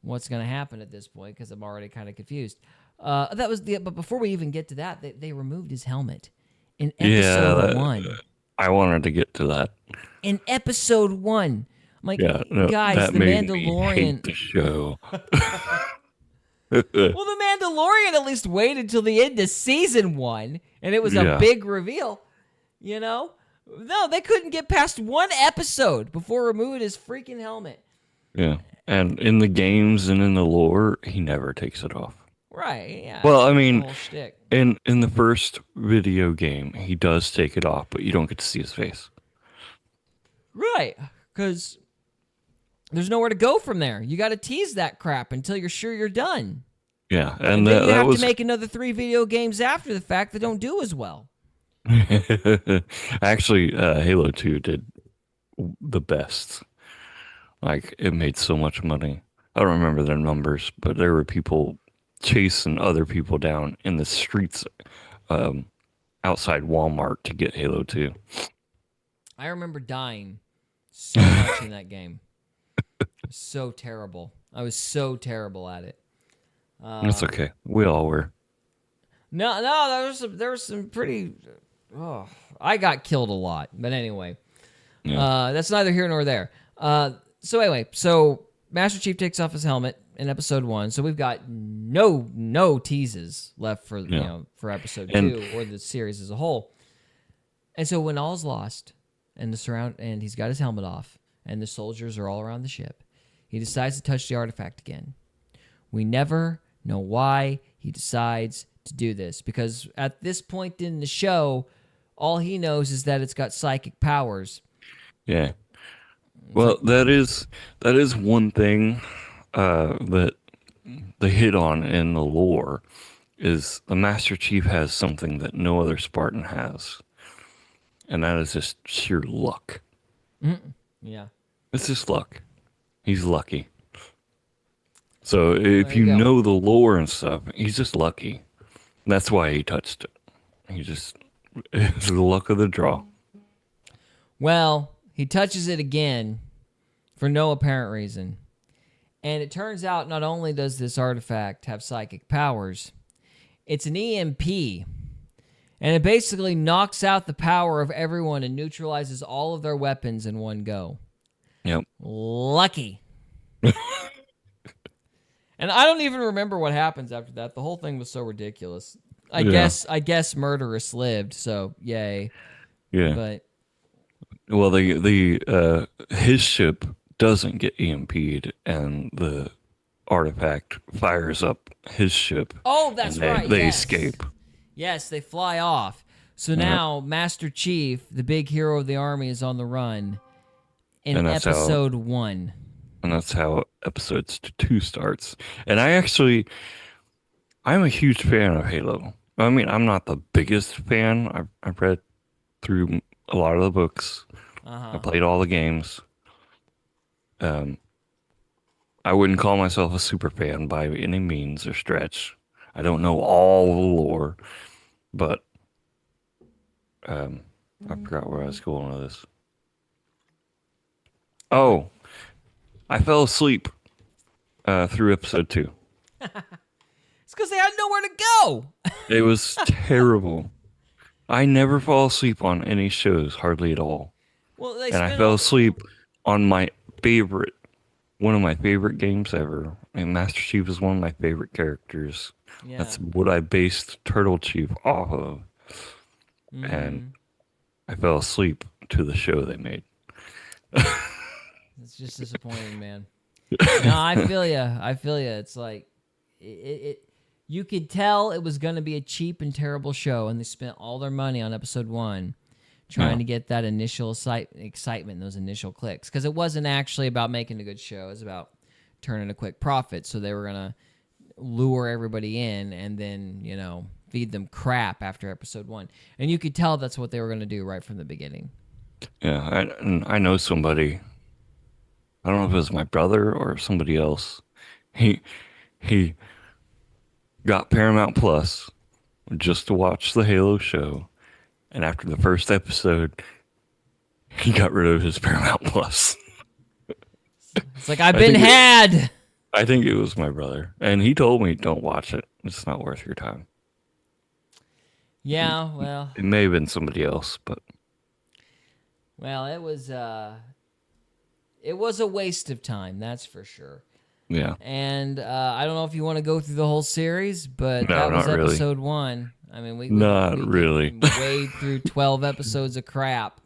what's going to happen at this point because I'm already kind of confused. But before we even get to that, they removed his helmet in episode 1. I wanted to get to that. In episode 1, I'm like, guys, that the made Mandalorian. Me hate the show. Well, the Mandalorian at least waited till the end of season 1, and it was a big reveal. You know, no, they couldn't get past 1 episode before removing his freaking helmet. Yeah, and in the games and in the lore, he never takes it off. Right. Yeah. Well, I mean, the whole shtick. in the first video game, he does take it off, but you don't get to see his face. Right, because there's nowhere to go from there. You got to tease that crap until you're sure you're done. Yeah, And and then you that have was to make another 3 video games after the fact that don't do as well. actually Halo 2 did the best. Like, it made so much money. I don't remember their numbers, but there were people chasing other people down in the streets outside Walmart to get Halo 2. I remember dying so much in that game. So terrible. I was so terrible at it. That's okay. We all were. No, there was some pretty. Oh, I got killed a lot, but anyway, that's neither here nor there. So Master Chief takes off his helmet in episode 1, so we've got no teases left for for episode 2 or the series as a whole. And so when all's lost, and he's got his helmet off, and the soldiers are all around the ship, he decides to touch the artifact again. We never know why he decides to do this, because at this point in the show, all he knows is that it's got psychic powers. Yeah. Well, that is one thing that they hit on in the lore, is the Master Chief has something that no other Spartan has, and that is just sheer luck. Yeah. It's just luck. He's lucky. So if you know the lore and stuff, he's just lucky. That's why he touched it. It's the luck of the draw. Well, he touches it again for no apparent reason. And it turns out not only does this artifact have psychic powers, it's an EMP. And it basically knocks out the power of everyone and neutralizes all of their weapons in one go. Yep. Lucky. And I don't even remember what happens after that. The whole thing was so ridiculous. I guess Murderous lived, so yay. Yeah. But well, the his ship doesn't get EMP'd, and the artifact fires up his ship. Oh, that's right. They yes. escape. Yes, they fly off. So now Master Chief, the big hero of the army, is on the run in episode 1. And that's how episode 2 starts. And I'm a huge fan of Halo. I mean, I'm not the biggest fan. I've read through a lot of the books. I played all the games. I wouldn't call myself a super fan by any means or stretch. I don't know all the lore, but I forgot where I was going with this. Oh, I fell asleep through episode 2. It's because they had nowhere to go. It was terrible. I never fall asleep on any shows, hardly at all. Well, and I fell asleep on one of my favorite games ever. And Master Chief is one of my favorite characters. Yeah. That's what I based Turtle Chief off of. And I fell asleep to the show they made. It's just disappointing, man. No, I feel you. I feel you. It's like it you could tell it was going to be a cheap and terrible show, and they spent all their money on episode 1 trying to get that initial excitement, those initial clicks, because it wasn't actually about making a good show. It was about turning a quick profit. So they were going to lure everybody in and then, feed them crap after episode 1. And you could tell that's what they were going to do right from the beginning. Yeah, I know somebody. I don't know if it was my brother or somebody else. He got Paramount Plus just to watch the Halo show, and after the first episode, he got rid of his Paramount Plus. It's like, I've been had. I think it was my brother, and he told me, "Don't watch it. It's not worth your time." Yeah, well, It may have been somebody else, but it was a waste of time, that's for sure. yeah. And I don't know if you want to go through the whole series, but No, that was not really. episode 1. I mean, we really. wade through 12 episodes of crap.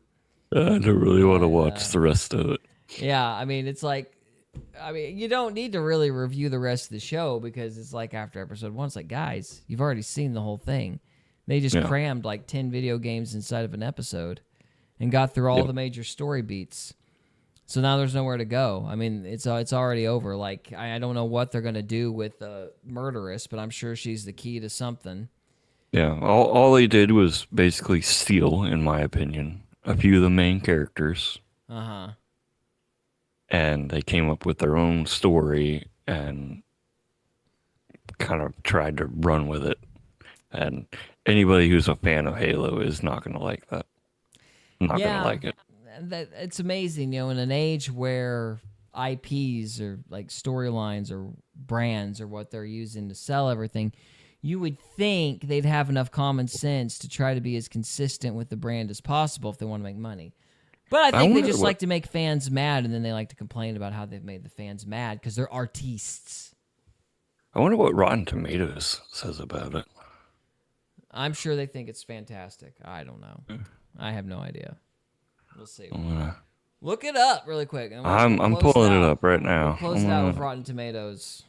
I don't really want to watch the rest of it. Yeah, I mean, it's like, you don't need to really review the rest of the show, because it's like after episode 1, it's like, guys, you've already seen the whole thing. They just crammed like 10 video games inside of an episode and got through all the major story beats. So now there's nowhere to go. I mean, it's already over. Like, I don't know what they're going to do with the murderess, but I'm sure she's the key to something. Yeah, all they did was basically steal, in my opinion, a few of the main characters. Uh-huh. And they came up with their own story and kind of tried to run with it. And anybody who's a fan of Halo is not going to like that. Not going to like it. It's amazing, in an age where IPs or like storylines or brands or what they're using to sell everything, you would think they'd have enough common sense to try to be as consistent with the brand as possible if they want to make money. But I think they just like to make fans mad, and then they like to complain about how they've made the fans mad because they're artistes. I wonder what Rotten Tomatoes says about it. I'm sure they think it's fantastic. I don't know. I have no idea. We'll see. Look it up really quick. I'm pulling it up right now. We'll close it out with Rotten Tomatoes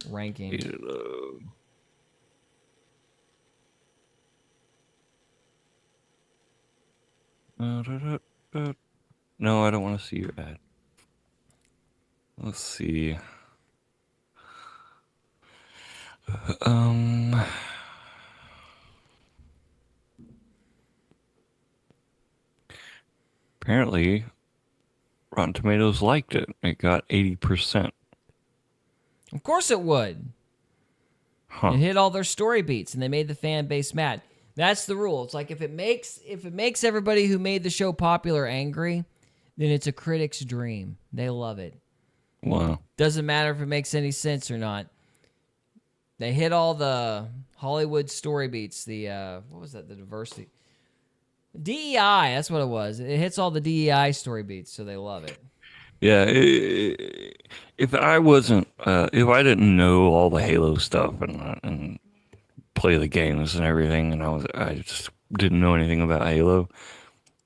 ranking. No, I don't want to see your ad. Let's see. Apparently, Rotten Tomatoes liked it. It got 80%. Of course it would. It hit all their story beats, and they made the fan base mad. That's the rule. It's like if it makes everybody who made the show popular angry, then it's a critic's dream. They love it. Wow. Doesn't matter if it makes any sense or not. They hit all the Hollywood story beats. The what was that? The diversity. DEI, that's what it was. It hits all the DEI story beats, so they love it. Yeah, if I didn't know all the Halo stuff and play the games and everything, and I just didn't know anything about Halo,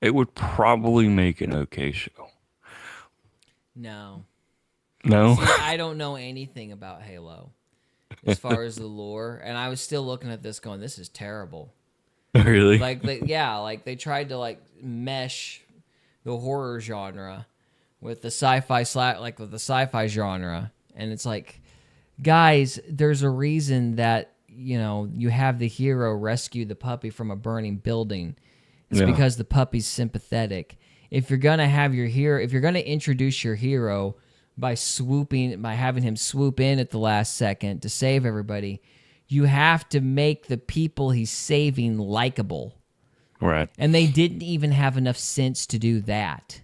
it would probably make an okay show. No. No? See, I don't know anything about Halo as far as the lore, and I was still looking at this going, this is terrible. Really? Like they tried to mesh the horror genre with the sci-fi with the sci-fi genre, and it's like, guys, there's a reason that you have the hero rescue the puppy from a burning building. It's because the puppy's sympathetic. If you're gonna have your hero, if you're gonna introduce your hero by having him swoop in at the last second to save everybody, you have to make the people he's saving likable. Right. And they didn't even have enough sense to do that.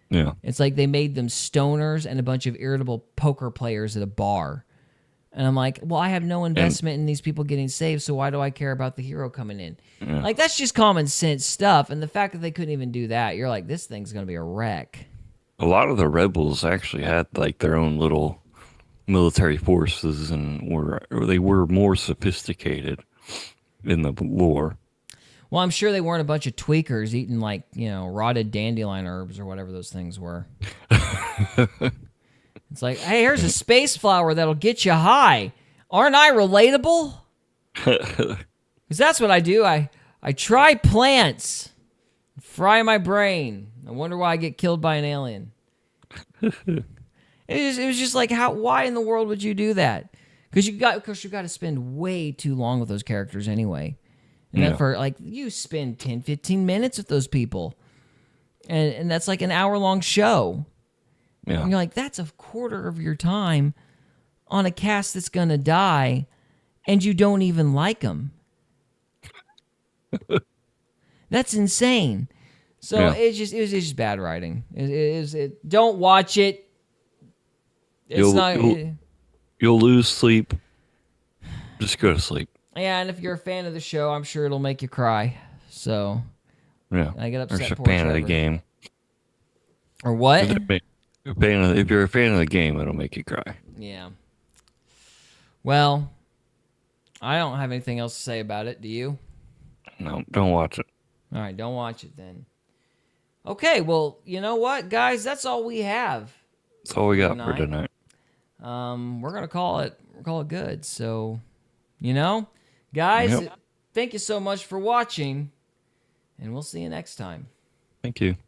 Yeah. It's like they made them stoners and a bunch of irritable poker players at a bar. And I'm like, well, I have no investment in these people getting saved, so why do I care about the hero coming in? Yeah. Like, that's just common sense stuff. And the fact that they couldn't even do that, you're like, this thing's going to be a wreck. A lot of the rebels actually had their own little military forces, and they were more sophisticated in the lore. Well, I'm sure they weren't a bunch of tweakers eating rotted dandelion herbs or whatever those things were. It's like, hey, here's a space flower that'll get you high. Aren't I relatable? Because that's what I do. I try plants, fry my brain. I wonder why I get killed by an alien. It was just like, why in the world would you do that? Because you got to spend way too long with those characters anyway. And then for like, you spend 10, 15 minutes with those people. And that's like an hour-long show. Yeah. And you're like, that's a quarter of your time on a cast that's going to die, and you don't even like them. That's insane. So it was just bad writing. Don't watch it. You'll lose sleep. Just go to sleep. Yeah, and if you're a fan of the show, I'm sure it'll make you cry. So Yeah. I get upset. Or just a poor fan of the Trevor. game. Or what? If you're a fan of the game, it'll make you cry. Yeah. Well, I don't have anything else to say about it. Do you? No, don't watch it. All right, don't watch it then. Okay, well, you know what, guys? That's all we have. That's all we got for tonight. We're gonna call it good. So, guys, thank you so much for watching, and we'll see you next time. Thank you.